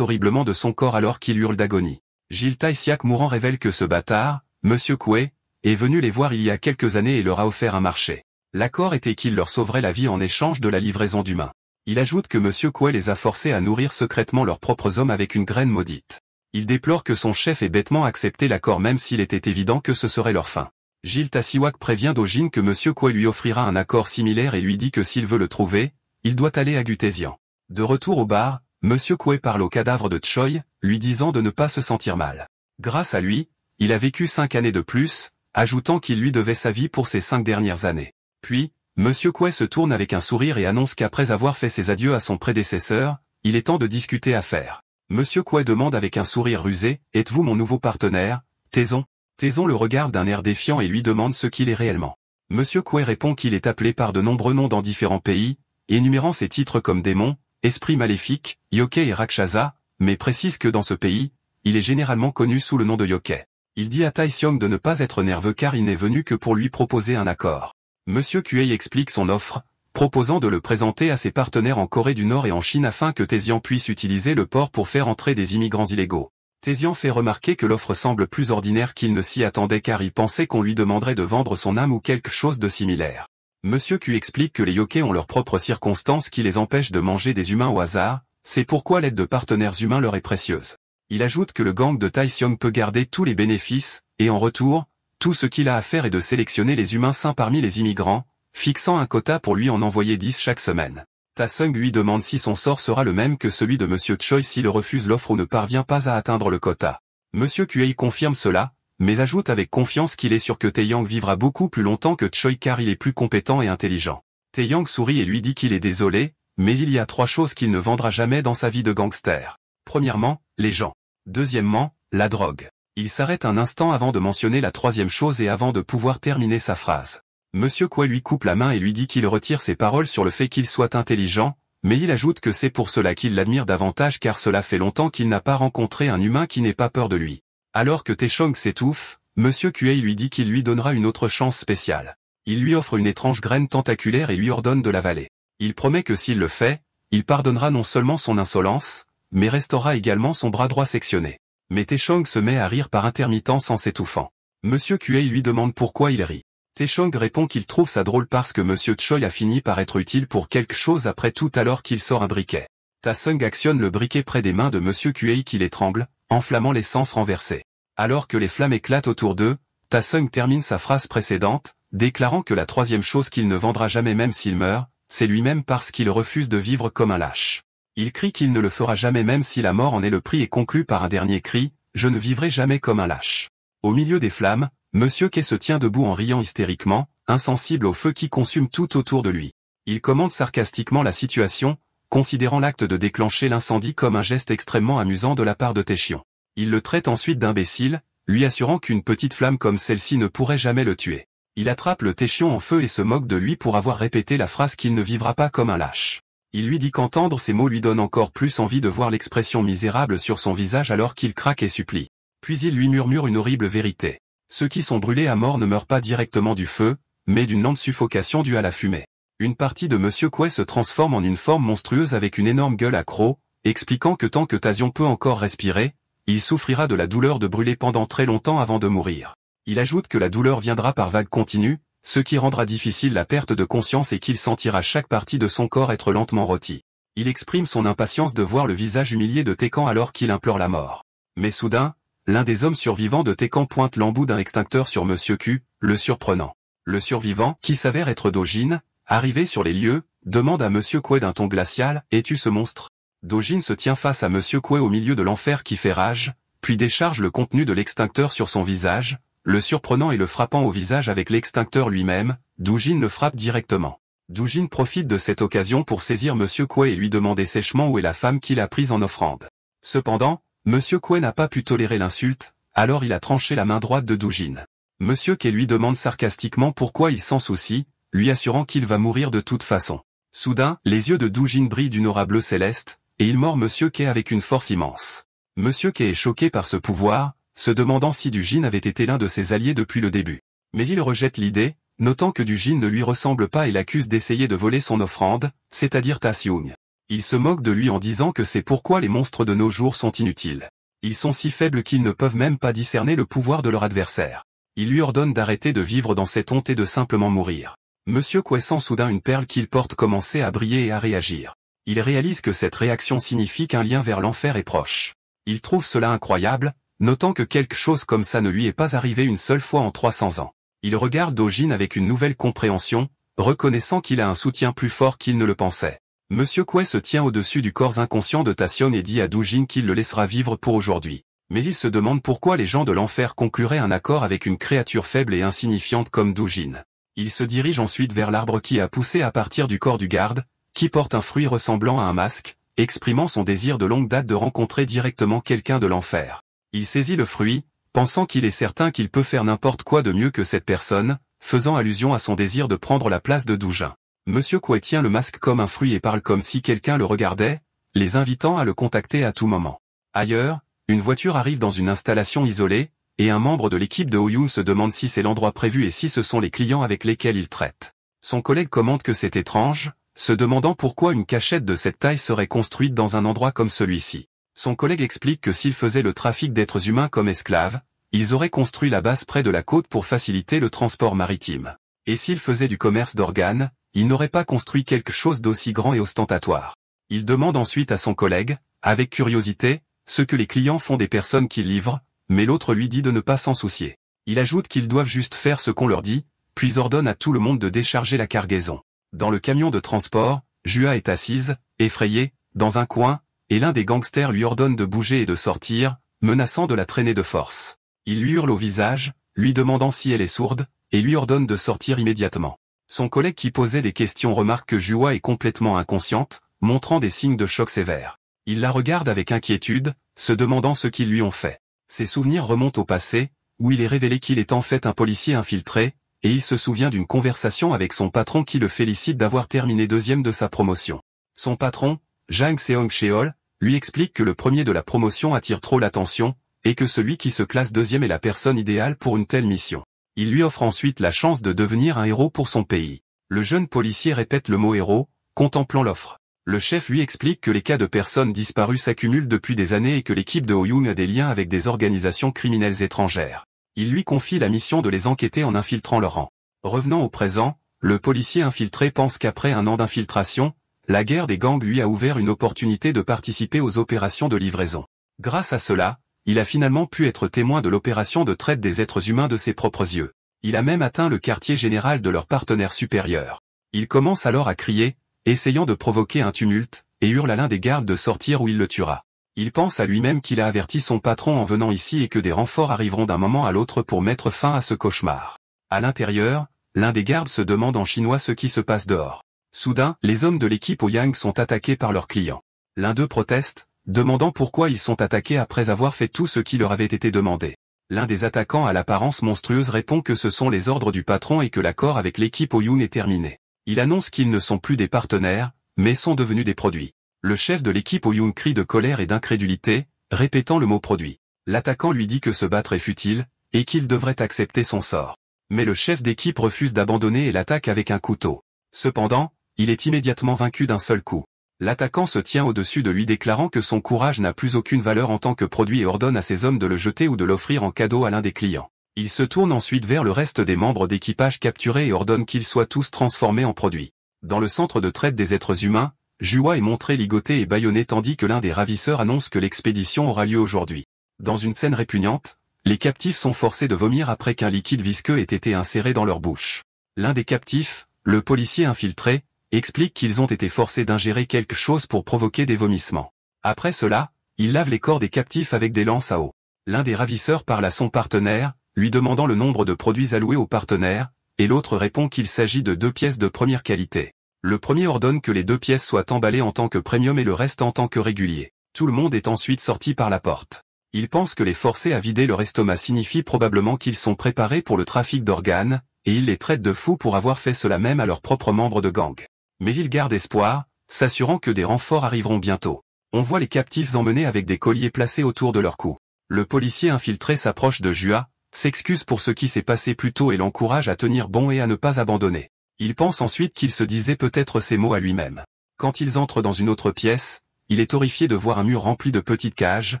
horriblement de son corps alors qu'il hurle d'agonie. Gilles Tassiwak mourant révèle que ce bâtard, Monsieur Koué, est venu les voir il y a quelques années et leur a offert un marché. L'accord était qu'il leur sauverait la vie en échange de la livraison d'humains. Il ajoute que Monsieur Koué les a forcés à nourrir secrètement leurs propres hommes avec une graine maudite. Il déplore que son chef ait bêtement accepté l'accord même s'il était évident que ce serait leur fin. Gilles Tassiwak prévient Dojin que Monsieur Koué lui offrira un accord similaire et lui dit que s'il veut le trouver, il doit aller à Gutésian. De retour au bar, Monsieur Koué parle au cadavre de Choi, lui disant de ne pas se sentir mal. Grâce à lui, il a vécu 5 années de plus, ajoutant qu'il lui devait sa vie pour ces 5 dernières années. Puis, Monsieur Koué se tourne avec un sourire et annonce qu'après avoir fait ses adieux à son prédécesseur, il est temps de discuter affaires. Monsieur Koué demande avec un sourire rusé, « Êtes-vous mon nouveau partenaire, Taizong ?» Taizong le regarde d'un air défiant et lui demande ce qu'il est réellement. Monsieur Koué répond qu'il est appelé par de nombreux noms dans différents pays, énumérant ses titres comme démon, esprit maléfique, yokai et rakshasa, mais précise que dans ce pays, il est généralement connu sous le nom de yokai. Il dit à Taesiong de ne pas être nerveux car il n'est venu que pour lui proposer un accord. Monsieur Kuei explique son offre, proposant de le présenter à ses partenaires en Corée du Nord et en Chine afin que Taesiong puisse utiliser le port pour faire entrer des immigrants illégaux. Taesiong fait remarquer que l'offre semble plus ordinaire qu'il ne s'y attendait car il pensait qu'on lui demanderait de vendre son âme ou quelque chose de similaire. Monsieur Q explique que les yokais ont leurs propres circonstances qui les empêchent de manger des humains au hasard, c'est pourquoi l'aide de partenaires humains leur est précieuse. Il ajoute que le gang de Taesiong peut garder tous les bénéfices, et en retour, tout ce qu'il a à faire est de sélectionner les humains sains parmi les immigrants, fixant un quota pour lui en envoyer 10 chaque semaine. Taesung lui demande si son sort sera le même que celui de Monsieur Choi s'il refuse l'offre ou ne parvient pas à atteindre le quota. Monsieur Kuei confirme cela, mais ajoute avec confiance qu'il est sûr que Taeyang vivra beaucoup plus longtemps que Choi car il est plus compétent et intelligent. Taeyang sourit et lui dit qu'il est désolé, mais il y a 3 choses qu'il ne vendra jamais dans sa vie de gangster. Premièrement, les gens. Deuxièmement, la drogue. Il s'arrête un instant avant de mentionner la 3e chose et avant de pouvoir terminer sa phrase. Monsieur Koué lui coupe la main et lui dit qu'il retire ses paroles sur le fait qu'il soit intelligent, mais il ajoute que c'est pour cela qu'il l'admire davantage car cela fait longtemps qu'il n'a pas rencontré un humain qui n'ait pas peur de lui. Alors que Taechong s'étouffe, Monsieur Kuei lui dit qu'il lui donnera une autre chance spéciale. Il lui offre une étrange graine tentaculaire et lui ordonne de l'avaler. Il promet que s'il le fait, il pardonnera non seulement son insolence, mais restaurera également son bras droit sectionné. Mais Taechong se met à rire par intermittence en s'étouffant. Monsieur Kuei lui demande pourquoi il rit. Taechong répond qu'il trouve ça drôle parce que Monsieur Choi a fini par être utile pour quelque chose après tout alors qu'il sort un briquet. Taesung actionne le briquet près des mains de Monsieur Kuei qui l'étrangle, enflammant l'essence renversée. Alors que les flammes éclatent autour d'eux, Taesung termine sa phrase précédente, déclarant que la 3e chose qu'il ne vendra jamais même s'il meurt, c'est lui-même parce qu'il refuse de vivre comme un lâche. Il crie qu'il ne le fera jamais même si la mort en est le prix et conclut par un dernier cri, « Je ne vivrai jamais comme un lâche ». Au milieu des flammes, Monsieur Kei se tient debout en riant hystériquement, insensible au feu qui consume tout autour de lui. Il commente sarcastiquement la situation, considérant l'acte de déclencher l'incendie comme un geste extrêmement amusant de la part de Taechion. Il le traite ensuite d'imbécile, lui assurant qu'une petite flamme comme celle-ci ne pourrait jamais le tuer. Il attrape le Taechion en feu et se moque de lui pour avoir répété la phrase qu'il ne vivra pas comme un lâche. Il lui dit qu'entendre ces mots lui donne encore plus envie de voir l'expression misérable sur son visage alors qu'il craque et supplie. Puis il lui murmure une horrible vérité. Ceux qui sont brûlés à mort ne meurent pas directement du feu, mais d'une lente suffocation due à la fumée. Une partie de Monsieur Koué se transforme en une forme monstrueuse avec une énorme gueule à croc, expliquant que tant que Taesion peut encore respirer, il souffrira de la douleur de brûler pendant très longtemps avant de mourir. Il ajoute que la douleur viendra par vagues continues, ce qui rendra difficile la perte de conscience et qu'il sentira chaque partie de son corps être lentement rôtie. Il exprime son impatience de voir le visage humilié de Taekan alors qu'il implore la mort. Mais soudain, l'un des hommes survivants de Taekan pointe l'embout d'un extincteur sur Monsieur Q, le surprenant. Le survivant, qui s'avère être Dojin, arrivé sur les lieux, demande à Monsieur Koué d'un ton glacial, « Es-tu ce monstre ?» Dojin se tient face à Monsieur Koué au milieu de l'enfer qui fait rage, puis décharge le contenu de l'extincteur sur son visage, le surprenant et le frappant au visage avec l'extincteur lui-même. Dojin le frappe directement. Dojin profite de cette occasion pour saisir Monsieur Koué et lui demander sèchement où est la femme qu'il a prise en offrande. Cependant, Monsieur Koué n'a pas pu tolérer l'insulte, alors il a tranché la main droite de Dojin. Monsieur Kei lui demande sarcastiquement pourquoi il s'en soucie, lui assurant qu'il va mourir de toute façon. Soudain, les yeux de Dojin brillent d'une aura bleu céleste, et il mord Monsieur Kei avec une force immense. Monsieur Kei est choqué par ce pouvoir, se demandant si Dujin avait été l'un de ses alliés depuis le début. Mais il rejette l'idée, notant que Dujin ne lui ressemble pas et l'accuse d'essayer de voler son offrande, c'est-à-dire Taeseung. Il se moque de lui en disant que c'est pourquoi les monstres de nos jours sont inutiles. Ils sont si faibles qu'ils ne peuvent même pas discerner le pouvoir de leur adversaire. Il lui ordonne d'arrêter de vivre dans cette honte et de simplement mourir. Monsieur Kwai sent soudain une perle qu'il porte commencer à briller et à réagir. Il réalise que cette réaction signifie qu'un lien vers l'enfer est proche. Il trouve cela incroyable, notant que quelque chose comme ça ne lui est pas arrivé une seule fois en 300 ans. Il regarde Dojin avec une nouvelle compréhension, reconnaissant qu'il a un soutien plus fort qu'il ne le pensait. Monsieur Kwai se tient au-dessus du corps inconscient de Taeseung et dit à Dojin qu'il le laissera vivre pour aujourd'hui. Mais il se demande pourquoi les gens de l'enfer concluraient un accord avec une créature faible et insignifiante comme Dojin. Il se dirige ensuite vers l'arbre qui a poussé à partir du corps du garde, qui porte un fruit ressemblant à un masque, exprimant son désir de longue date de rencontrer directement quelqu'un de l'enfer. Il saisit le fruit, pensant qu'il est certain qu'il peut faire n'importe quoi de mieux que cette personne, faisant allusion à son désir de prendre la place de Dujin. Monsieur Kwai tient le masque comme un fruit et parle comme si quelqu'un le regardait, les invitant à le contacter à tout moment. Ailleurs, une voiture arrive dans une installation isolée, et un membre de l'équipe de Oyun se demande si c'est l'endroit prévu et si ce sont les clients avec lesquels il traite. Son collègue commente que c'est étrange, se demandant pourquoi une cachette de cette taille serait construite dans un endroit comme celui-ci. Son collègue explique que s'ils faisaient le trafic d'êtres humains comme esclaves, ils auraient construit la base près de la côte pour faciliter le transport maritime. Et s'ils faisaient du commerce d'organes, ils n'auraient pas construit quelque chose d'aussi grand et ostentatoire. Il demande ensuite à son collègue, avec curiosité, ce que les clients font des personnes qu'ils livrent, mais l'autre lui dit de ne pas s'en soucier. Il ajoute qu'ils doivent juste faire ce qu'on leur dit, puis ordonne à tout le monde de décharger la cargaison. Dans le camion de transport, Jua est assise, effrayée, dans un coin, et l'un des gangsters lui ordonne de bouger et de sortir, menaçant de la traîner de force. Il lui hurle au visage, lui demandant si elle est sourde, et lui ordonne de sortir immédiatement. Son collègue qui posait des questions remarque que Jua est complètement inconsciente, montrant des signes de choc sévères. Il la regarde avec inquiétude, se demandant ce qu'ils lui ont fait. Ses souvenirs remontent au passé, où il est révélé qu'il est en fait un policier infiltré, et il se souvient d'une conversation avec son patron qui le félicite d'avoir terminé deuxième de sa promotion. Son patron, Jang Seong-cheol, lui explique que le premier de la promotion attire trop l'attention, et que celui qui se classe deuxième est la personne idéale pour une telle mission. Il lui offre ensuite la chance de devenir un héros pour son pays. Le jeune policier répète le mot héros, contemplant l'offre. Le chef lui explique que les cas de personnes disparues s'accumulent depuis des années et que l'équipe de Oyun a des liens avec des organisations criminelles étrangères. Il lui confie la mission de les enquêter en infiltrant leur rang. Revenant au présent, le policier infiltré pense qu'après un an d'infiltration, la guerre des gangs lui a ouvert une opportunité de participer aux opérations de livraison. Grâce à cela, il a finalement pu être témoin de l'opération de traite des êtres humains de ses propres yeux. Il a même atteint le quartier général de leur partenaire supérieur. Il commence alors à crier, essayant de provoquer un tumulte, et hurle à l'un des gardes de sortir ou il le tuera. Il pense à lui-même qu'il a averti son patron en venant ici et que des renforts arriveront d'un moment à l'autre pour mettre fin à ce cauchemar. À l'intérieur, l'un des gardes se demande en chinois ce qui se passe dehors. Soudain, les hommes de l'équipe Oyang sont attaqués par leurs clients. L'un d'eux proteste, demandant pourquoi ils sont attaqués après avoir fait tout ce qui leur avait été demandé. L'un des attaquants à l'apparence monstrueuse répond que ce sont les ordres du patron et que l'accord avec l'équipe Oyun est terminé. Il annonce qu'ils ne sont plus des partenaires, mais sont devenus des produits. Le chef de l'équipe Oyun crie de colère et d'incrédulité, répétant le mot produit. L'attaquant lui dit que se battre est futile, et qu'il devrait accepter son sort. Mais le chef d'équipe refuse d'abandonner et l'attaque avec un couteau. Cependant, il est immédiatement vaincu d'un seul coup. L'attaquant se tient au-dessus de lui déclarant que son courage n'a plus aucune valeur en tant que produit et ordonne à ses hommes de le jeter ou de l'offrir en cadeau à l'un des clients. Il se tourne ensuite vers le reste des membres d'équipage capturés et ordonne qu'ils soient tous transformés en produits. Dans le centre de traite des êtres humains, Jua est montré ligoté et bâillonné tandis que l'un des ravisseurs annonce que l'expédition aura lieu aujourd'hui. Dans une scène répugnante, les captifs sont forcés de vomir après qu'un liquide visqueux ait été inséré dans leur bouche. L'un des captifs, le policier infiltré, explique qu'ils ont été forcés d'ingérer quelque chose pour provoquer des vomissements. Après cela, il lave les corps des captifs avec des lances à eau. L'un des ravisseurs parle à son partenaire, lui demandant le nombre de produits alloués au partenaire, et l'autre répond qu'il s'agit de 2 pièces de première qualité. Le premier ordonne que les 2 pièces soient emballées en tant que premium et le reste en tant que régulier. Tout le monde est ensuite sorti par la porte. Il pense que les forcer à vider leur estomac signifie probablement qu'ils sont préparés pour le trafic d'organes, et il les traite de fous pour avoir fait cela même à leurs propres membres de gang. Mais il garde espoir, s'assurant que des renforts arriveront bientôt. On voit les captifs emmenés avec des colliers placés autour de leur cou. Le policier infiltré s'approche de Jua, s'excuse pour ce qui s'est passé plus tôt et l'encourage à tenir bon et à ne pas abandonner. Il pense ensuite qu'il se disait peut-être ces mots à lui-même. Quand ils entrent dans une autre pièce, il est horrifié de voir un mur rempli de petites cages,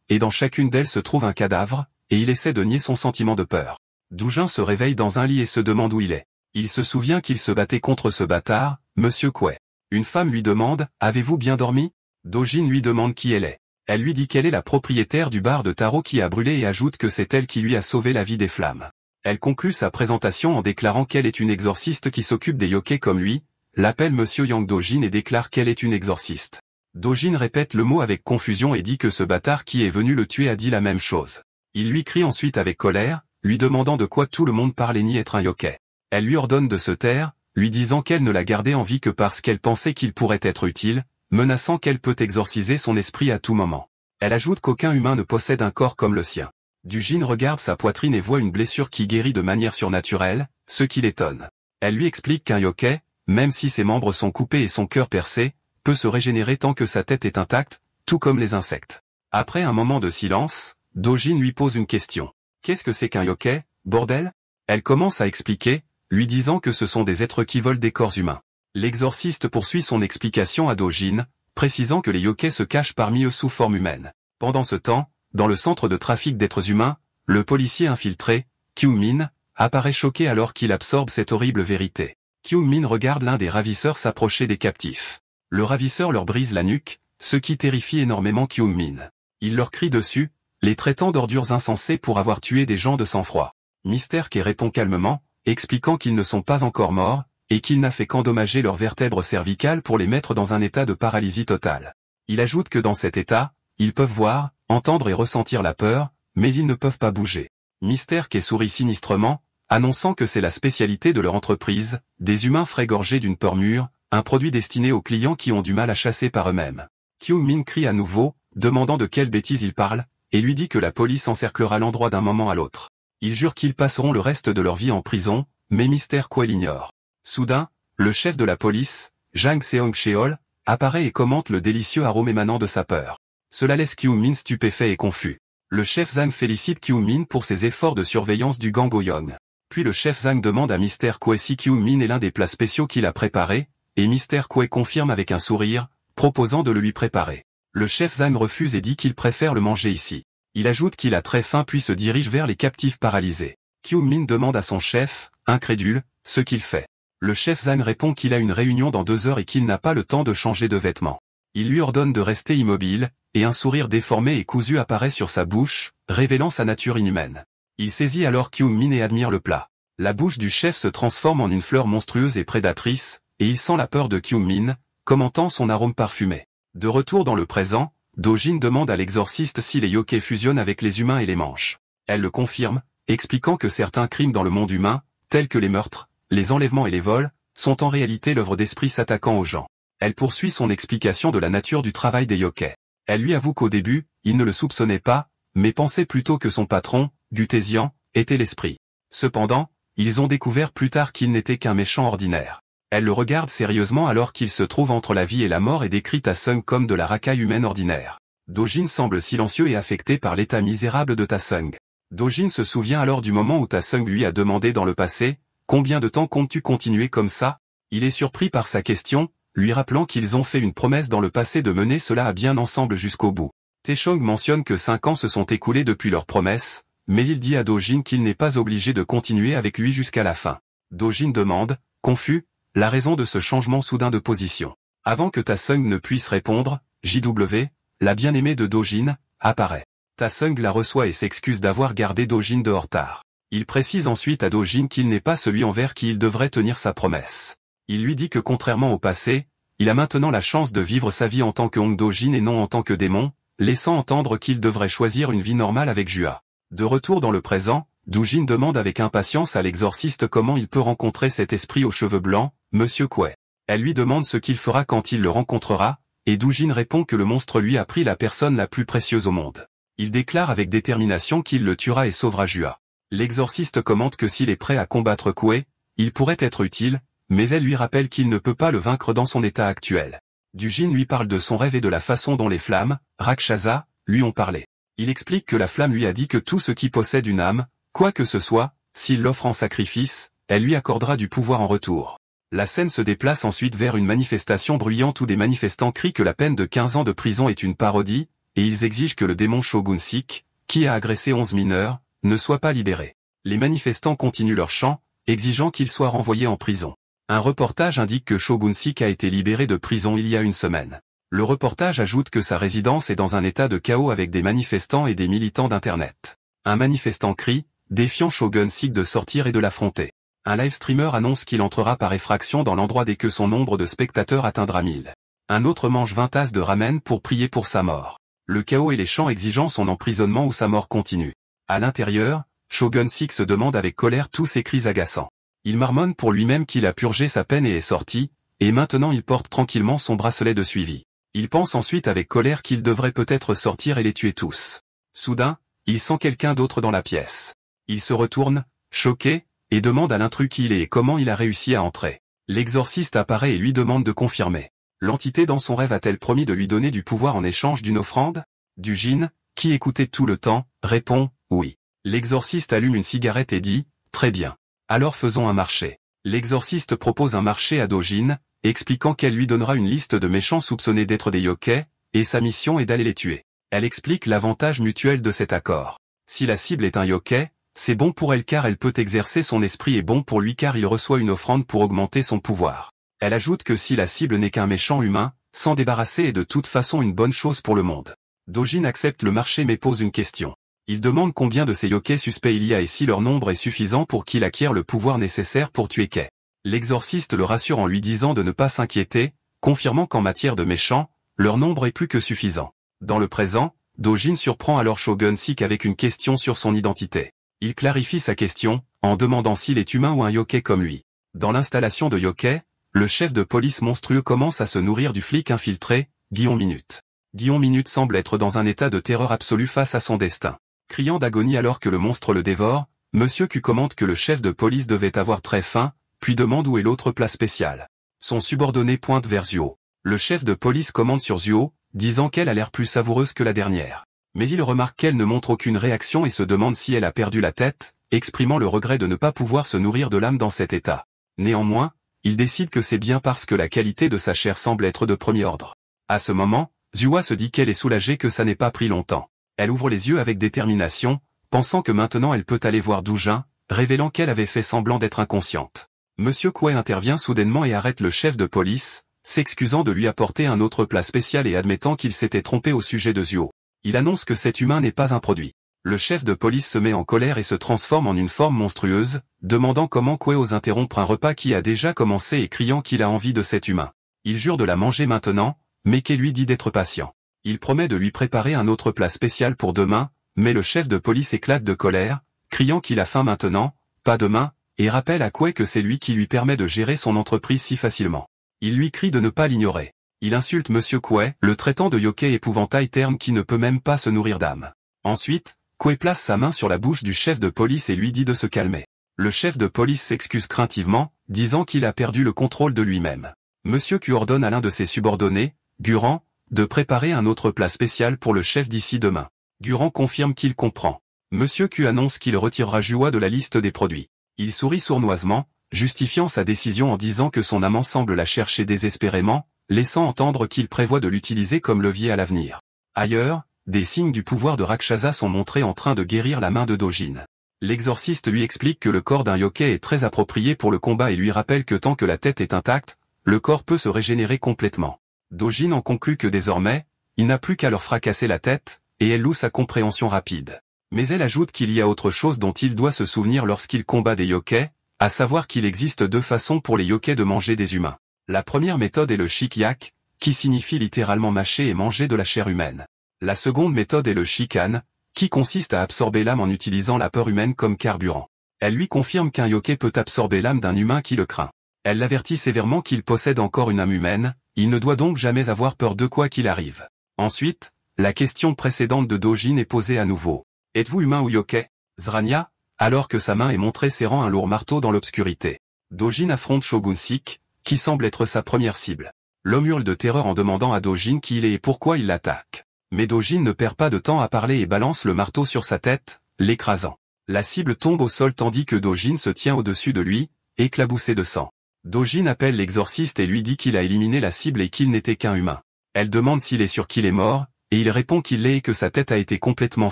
et dans chacune d'elles se trouve un cadavre, et il essaie de nier son sentiment de peur. Doujin se réveille dans un lit et se demande où il est. Il se souvient qu'il se battait contre ce bâtard, Monsieur Koué. Une femme lui demande « Avez-vous bien dormi ?» Dojin lui demande qui elle est. Elle lui dit qu'elle est la propriétaire du bar de tarot qui a brûlé et ajoute que c'est elle qui lui a sauvé la vie des flammes. Elle conclut sa présentation en déclarant qu'elle est une exorciste qui s'occupe des yokais comme lui, l'appelle Monsieur Yang Dojin et déclare qu'elle est une exorciste. Dojin répète le mot avec confusion et dit que ce bâtard qui est venu le tuer a dit la même chose. Il lui crie ensuite avec colère, lui demandant de quoi tout le monde parle et nie être un yokai. Elle lui ordonne de se taire, lui disant qu'elle ne l'a gardé en vie que parce qu'elle pensait qu'il pourrait être utile, menaçant qu'elle peut exorciser son esprit à tout moment. Elle ajoute qu'aucun humain ne possède un corps comme le sien. Dojin regarde sa poitrine et voit une blessure qui guérit de manière surnaturelle, ce qui l'étonne. Elle lui explique qu'un yokai, même si ses membres sont coupés et son cœur percé, peut se régénérer tant que sa tête est intacte, tout comme les insectes. Après un moment de silence, Dojin lui pose une question. Qu'est-ce que c'est qu'un yokai, bordel? Elle commence à expliquer, lui disant que ce sont des êtres qui volent des corps humains. L'exorciste poursuit son explication à Dojin, précisant que les yokais se cachent parmi eux sous forme humaine. Pendant ce temps, dans le centre de trafic d'êtres humains, le policier infiltré, Kyu-min, apparaît choqué alors qu'il absorbe cette horrible vérité. Kyu-min regarde l'un des ravisseurs s'approcher des captifs. Le ravisseur leur brise la nuque, ce qui terrifie énormément Kyu-min. Il leur crie dessus, les traitant d'ordures insensées pour avoir tué des gens de sang-froid. Mystère qui répond calmement, expliquant qu'ils ne sont pas encore morts, et qu'il n'a fait qu'endommager leurs vertèbres cervicales pour les mettre dans un état de paralysie totale. Il ajoute que dans cet état, ils peuvent voir, entendre et ressentir la peur, mais ils ne peuvent pas bouger. Mystère qui sourit sinistrement, annonçant que c'est la spécialité de leur entreprise, des humains frais gorgés d'une peur mûre, un produit destiné aux clients qui ont du mal à chasser par eux-mêmes. Kyu-min crie à nouveau, demandant de quelle bêtise il parle, et lui dit que la police encerclera l'endroit d'un moment à l'autre. Ils jurent qu'ils passeront le reste de leur vie en prison, mais Mystère Koué l'ignore. Soudain, le chef de la police, Jang Seong-cheol, apparaît et commente le délicieux arôme émanant de sa peur. Cela laisse Kyu-min stupéfait et confus. Le chef Zhang félicite Kyu-min pour ses efforts de surveillance du gang Ouyang. Puis le chef Zhang demande à Mystère Koué si Kyu-min est l'un des plats spéciaux qu'il a préparés, et Mystère Koué confirme avec un sourire, proposant de le lui préparer. Le chef Zhang refuse et dit qu'il préfère le manger ici. Il ajoute qu'il a très faim puis se dirige vers les captifs paralysés. Kyu-min demande à son chef, incrédule, ce qu'il fait. Le chef Zhang répond qu'il a une réunion dans 2 heures et qu'il n'a pas le temps de changer de vêtements. Il lui ordonne de rester immobile, et un sourire déformé et cousu apparaît sur sa bouche, révélant sa nature inhumaine. Il saisit alors Kyu-min et admire le plat. La bouche du chef se transforme en une fleur monstrueuse et prédatrice, et il sent la peur de Kyu-min, commentant son arôme parfumé. De retour dans le présent, Dojin demande à l'exorciste si les yokais fusionnent avec les humains et les mangent. Elle le confirme, expliquant que certains crimes dans le monde humain, tels que les meurtres, les enlèvements et les vols, sont en réalité l'œuvre d'esprits s'attaquant aux gens. Elle poursuit son explication de la nature du travail des yokais. Elle lui avoue qu'au début, il ne le soupçonnait pas, mais pensait plutôt que son patron, Gutézian, était l'esprit. Cependant, ils ont découvert plus tard qu'il n'était qu'un méchant ordinaire. Elle le regarde sérieusement alors qu'il se trouve entre la vie et la mort et décrit Ta-seung comme de la racaille humaine ordinaire. Dojin semble silencieux et affecté par l'état misérable de Ta-seung. Dojin se souvient alors du moment où Ta-seung lui a demandé dans le passé, « Combien de temps comptes-tu continuer comme ça ?» Il est surpris par sa question, lui rappelant qu'ils ont fait une promesse dans le passé de mener cela à bien ensemble jusqu'au bout. Taechong mentionne que 5 ans se sont écoulés depuis leur promesse, mais il dit à Dojin qu'il n'est pas obligé de continuer avec lui jusqu'à la fin. Dojin demande, confus, la raison de ce changement soudain de position. Avant que Ta-seung ne puisse répondre, JW, la bien-aimée de Dojin, apparaît. Ta-seung la reçoit et s'excuse d'avoir gardé Dojin de retard. Il précise ensuite à Dojin qu'il n'est pas celui envers qui il devrait tenir sa promesse. Il lui dit que contrairement au passé, il a maintenant la chance de vivre sa vie en tant que Hong Dojin et non en tant que démon, laissant entendre qu'il devrait choisir une vie normale avec Jua. De retour dans le présent, Dojin demande avec impatience à l'exorciste comment il peut rencontrer cet esprit aux cheveux blancs, Monsieur Koué. Elle lui demande ce qu'il fera quand il le rencontrera, et Dojin répond que le monstre lui a pris la personne la plus précieuse au monde. Il déclare avec détermination qu'il le tuera et sauvera Jua. L'exorciste commente que s'il est prêt à combattre Koué, il pourrait être utile, mais elle lui rappelle qu'il ne peut pas le vaincre dans son état actuel. Dojin lui parle de son rêve et de la façon dont les flammes, Rakshasa, lui ont parlé. Il explique que la flamme lui a dit que tout ce qui possède une âme, quoi que ce soit, s'il l'offre en sacrifice, elle lui accordera du pouvoir en retour. La scène se déplace ensuite vers une manifestation bruyante où des manifestants crient que la peine de 15 ans de prison est une parodie, et ils exigent que le démon Shogun Sik, qui a agressé 11 mineurs, ne soit pas libéré. Les manifestants continuent leur chant, exigeant qu'il soit renvoyé en prison. Un reportage indique que Shogun Sik a été libéré de prison il y a une semaine. Le reportage ajoute que sa résidence est dans un état de chaos avec des manifestants et des militants d'Internet. Un manifestant crie, défiant Shogun Sik de sortir et de l'affronter. Un live streamer annonce qu'il entrera par effraction dans l'endroit dès que son nombre de spectateurs atteindra 1000. Un autre mange 20 tasses de ramen pour prier pour sa mort. Le chaos et les chants exigeant son emprisonnement ou sa mort continuent. À l'intérieur, Shogun Sik se demande avec colère tous ces cris agaçants. Il marmonne pour lui-même qu'il a purgé sa peine et est sorti, et maintenant il porte tranquillement son bracelet de suivi. Il pense ensuite avec colère qu'il devrait peut-être sortir et les tuer tous. Soudain, il sent quelqu'un d'autre dans la pièce. Il se retourne, choqué, et demande à l'intrus qui il est et comment il a réussi à entrer. L'exorciste apparaît et lui demande de confirmer. L'entité dans son rêve a-t-elle promis de lui donner du pouvoir en échange d'une offrande? Du djinn, qui écoutait tout le temps, répond « oui ». L'exorciste allume une cigarette et dit « très bien. Alors faisons un marché ». L'exorciste propose un marché à Dojin, expliquant qu'elle lui donnera une liste de méchants soupçonnés d'être des yokais, et sa mission est d'aller les tuer. Elle explique l'avantage mutuel de cet accord. Si la cible est un yokai, c'est bon pour elle car elle peut exercer son esprit et bon pour lui car il reçoit une offrande pour augmenter son pouvoir. Elle ajoute que si la cible n'est qu'un méchant humain, s'en débarrasser est de toute façon une bonne chose pour le monde. Dojin accepte le marché mais pose une question. Il demande combien de ces yokais suspects il y a et si leur nombre est suffisant pour qu'il acquiert le pouvoir nécessaire pour tuer Kei. L'exorciste le rassure en lui disant de ne pas s'inquiéter, confirmant qu'en matière de méchants, leur nombre est plus que suffisant. Dans le présent, Dojin surprend alors Shogun Sik avec une question sur son identité. Il clarifie sa question, en demandant s'il est humain ou un yokai comme lui. Dans l'installation de yokai, le chef de police monstrueux commence à se nourrir du flic infiltré, Guillaume Minute. Guillaume Minute semble être dans un état de terreur absolue face à son destin. Criant d'agonie alors que le monstre le dévore, Monsieur Q commente que le chef de police devait avoir très faim, puis demande où est l'autre plat spécial. Son subordonné pointe vers Zuo. Le chef de police commande sur Zuo, disant qu'elle a l'air plus savoureuse que la dernière. Mais il remarque qu'elle ne montre aucune réaction et se demande si elle a perdu la tête, exprimant le regret de ne pas pouvoir se nourrir de l'âme dans cet état. Néanmoins, il décide que c'est bien parce que la qualité de sa chair semble être de premier ordre. À ce moment, Zuo se dit qu'elle est soulagée que ça n'ait pas pris longtemps. Elle ouvre les yeux avec détermination, pensant que maintenant elle peut aller voir Doujin, révélant qu'elle avait fait semblant d'être inconsciente. Monsieur Kouei intervient soudainement et arrête le chef de police, s'excusant de lui apporter un autre plat spécial et admettant qu'il s'était trompé au sujet de Zuo. Il annonce que cet humain n'est pas un produit. Le chef de police se met en colère et se transforme en une forme monstrueuse, demandant comment Kouei ose interrompre un repas qui a déjà commencé et criant qu'il a envie de cet humain. Il jure de la manger maintenant, mais Kei lui dit d'être patient. Il promet de lui préparer un autre plat spécial pour demain, mais le chef de police éclate de colère, criant qu'il a faim maintenant, pas demain, et rappelle à Kouei que c'est lui qui lui permet de gérer son entreprise si facilement. Il lui crie de ne pas l'ignorer. Il insulte Monsieur Kouei, le traitant de yokai épouvantail terme qui ne peut même pas se nourrir d'âme. Ensuite, Kouei place sa main sur la bouche du chef de police et lui dit de se calmer. Le chef de police s'excuse craintivement, disant qu'il a perdu le contrôle de lui-même. Monsieur Q ordonne à l'un de ses subordonnés, Guran, de préparer un autre plat spécial pour le chef d'ici demain. Guran confirme qu'il comprend. Monsieur Q annonce qu'il retirera Juwa de la liste des produits. Il sourit sournoisement, justifiant sa décision en disant que son amant semble la chercher désespérément, laissant entendre qu'il prévoit de l'utiliser comme levier à l'avenir. Ailleurs, des signes du pouvoir de Rakshasa sont montrés en train de guérir la main de Dojin. L'exorciste lui explique que le corps d'un yokai est très approprié pour le combat et lui rappelle que tant que la tête est intacte, le corps peut se régénérer complètement. Dojin en conclut que désormais, il n'a plus qu'à leur fracasser la tête, et elle loue sa compréhension rapide. Mais elle ajoute qu'il y a autre chose dont il doit se souvenir lorsqu'il combat des yokais, à savoir qu'il existe deux façons pour les yokais de manger des humains. La première méthode est le shikyak, qui signifie littéralement mâcher et manger de la chair humaine. La seconde méthode est le shikan, qui consiste à absorber l'âme en utilisant la peur humaine comme carburant. Elle lui confirme qu'un yokai peut absorber l'âme d'un humain qui le craint. Elle l'avertit sévèrement qu'il possède encore une âme humaine, il ne doit donc jamais avoir peur de quoi qu'il arrive. Ensuite, la question précédente de Dojin est posée à nouveau. Êtes-vous humain ou yokai? Zrania, alors que sa main est montrée serrant un lourd marteau dans l'obscurité. Dojin affronte Shogun Sik, qui semble être sa première cible. L'homme hurle de terreur en demandant à Dojin qui il est et pourquoi il l'attaque. Mais Dojin ne perd pas de temps à parler et balance le marteau sur sa tête, l'écrasant. La cible tombe au sol tandis que Dojin se tient au-dessus de lui, éclaboussé de sang. Dojin appelle l'exorciste et lui dit qu'il a éliminé la cible et qu'il n'était qu'un humain. Elle demande s'il est sûr qu'il est mort, et il répond qu'il l'est et que sa tête a été complètement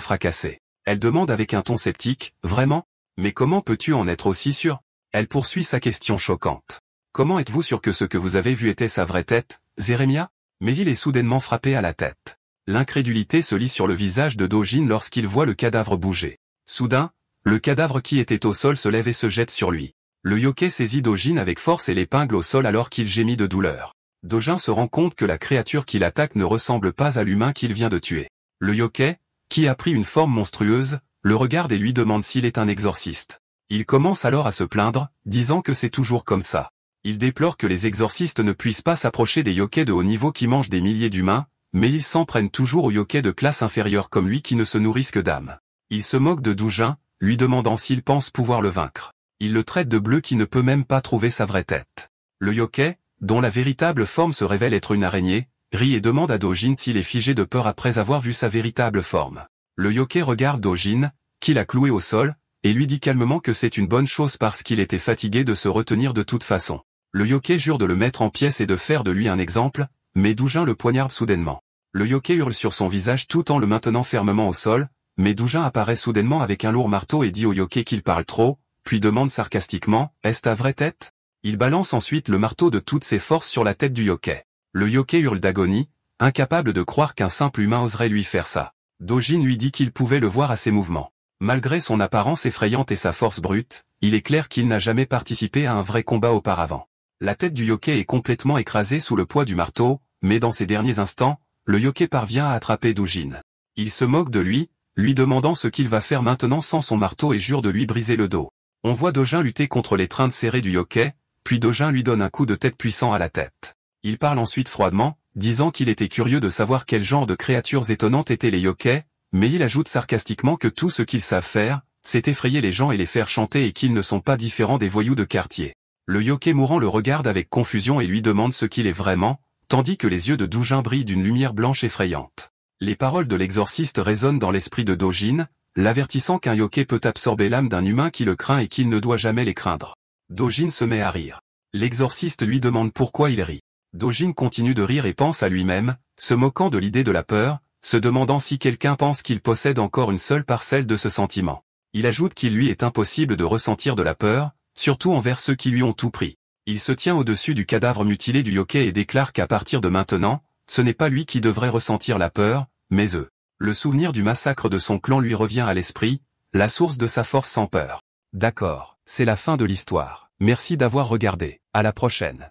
fracassée. Elle demande avec un ton sceptique, « Vraiment? Mais comment peux-tu en être aussi sûr ?» Elle poursuit sa question choquante. « Comment êtes-vous sûr que ce que vous avez vu était sa vraie tête, Zeremia ?» Mais il est soudainement frappé à la tête. L'incrédulité se lit sur le visage de Dojin lorsqu'il voit le cadavre bouger. Soudain, le cadavre qui était au sol se lève et se jette sur lui. Le yokai saisit Dojin avec force et l'épingle au sol alors qu'il gémit de douleur. Dojin se rend compte que la créature qui l'attaque ne ressemble pas à l'humain qu'il vient de tuer. Le yokai, qui a pris une forme monstrueuse, le regarde et lui demande s'il est un exorciste. Il commence alors à se plaindre, disant que c'est toujours comme ça. Il déplore que les exorcistes ne puissent pas s'approcher des yokai de haut niveau qui mangent des milliers d'humains, mais ils s'en prennent toujours aux yokai de classe inférieure comme lui qui ne se nourrissent que d'âmes. Il se moque de Dojin, lui demandant s'il pense pouvoir le vaincre. Il le traite de bleu qui ne peut même pas trouver sa vraie tête. Le yokai, dont la véritable forme se révèle être une araignée, rit et demande à Dojin s'il est figé de peur après avoir vu sa véritable forme. Le yokai regarde Dojin, qui l'a cloué au sol, et lui dit calmement que c'est une bonne chose parce qu'il était fatigué de se retenir de toute façon. Le yokai jure de le mettre en pièces et de faire de lui un exemple, mais Dojin le poignarde soudainement. Le yokai hurle sur son visage tout en le maintenant fermement au sol, mais Dojin apparaît soudainement avec un lourd marteau et dit au yokai qu'il parle trop, puis demande sarcastiquement « Est-ce ta vraie tête ?» Il balance ensuite le marteau de toutes ses forces sur la tête du yokai. Le yokai hurle d'agonie, incapable de croire qu'un simple humain oserait lui faire ça. Dojin lui dit qu'il pouvait le voir à ses mouvements. Malgré son apparence effrayante et sa force brute, il est clair qu'il n'a jamais participé à un vrai combat auparavant. La tête du yokai est complètement écrasée sous le poids du marteau, mais dans ces derniers instants, le yokai parvient à attraper Dojin. Il se moque de lui demandant ce qu'il va faire maintenant sans son marteau et jure de lui briser le dos. On voit Dojin lutter contre l'étreinte serrée du yokai, puis Dojin lui donne un coup de tête puissant à la tête. Il parle ensuite froidement, disant qu'il était curieux de savoir quel genre de créatures étonnantes étaient les yokai, mais il ajoute sarcastiquement que tout ce qu'ils savent faire, c'est effrayer les gens et les faire chanter et qu'ils ne sont pas différents des voyous de quartier. Le yokai mourant le regarde avec confusion et lui demande ce qu'il est vraiment, tandis que les yeux de Dojin brillent d'une lumière blanche effrayante. Les paroles de l'exorciste résonnent dans l'esprit de Dojin, l'avertissant qu'un yokai peut absorber l'âme d'un humain qui le craint et qu'il ne doit jamais les craindre. Dojin se met à rire. L'exorciste lui demande pourquoi il rit. Dojin continue de rire et pense à lui-même, se moquant de l'idée de la peur, se demandant si quelqu'un pense qu'il possède encore une seule parcelle de ce sentiment. Il ajoute qu'il lui est impossible de ressentir de la peur, surtout envers ceux qui lui ont tout pris. Il se tient au-dessus du cadavre mutilé du yokai et déclare qu'à partir de maintenant, ce n'est pas lui qui devrait ressentir la peur, mais eux. Le souvenir du massacre de son clan lui revient à l'esprit, la source de sa force sans peur. D'accord, c'est la fin de l'histoire. Merci d'avoir regardé. À la prochaine.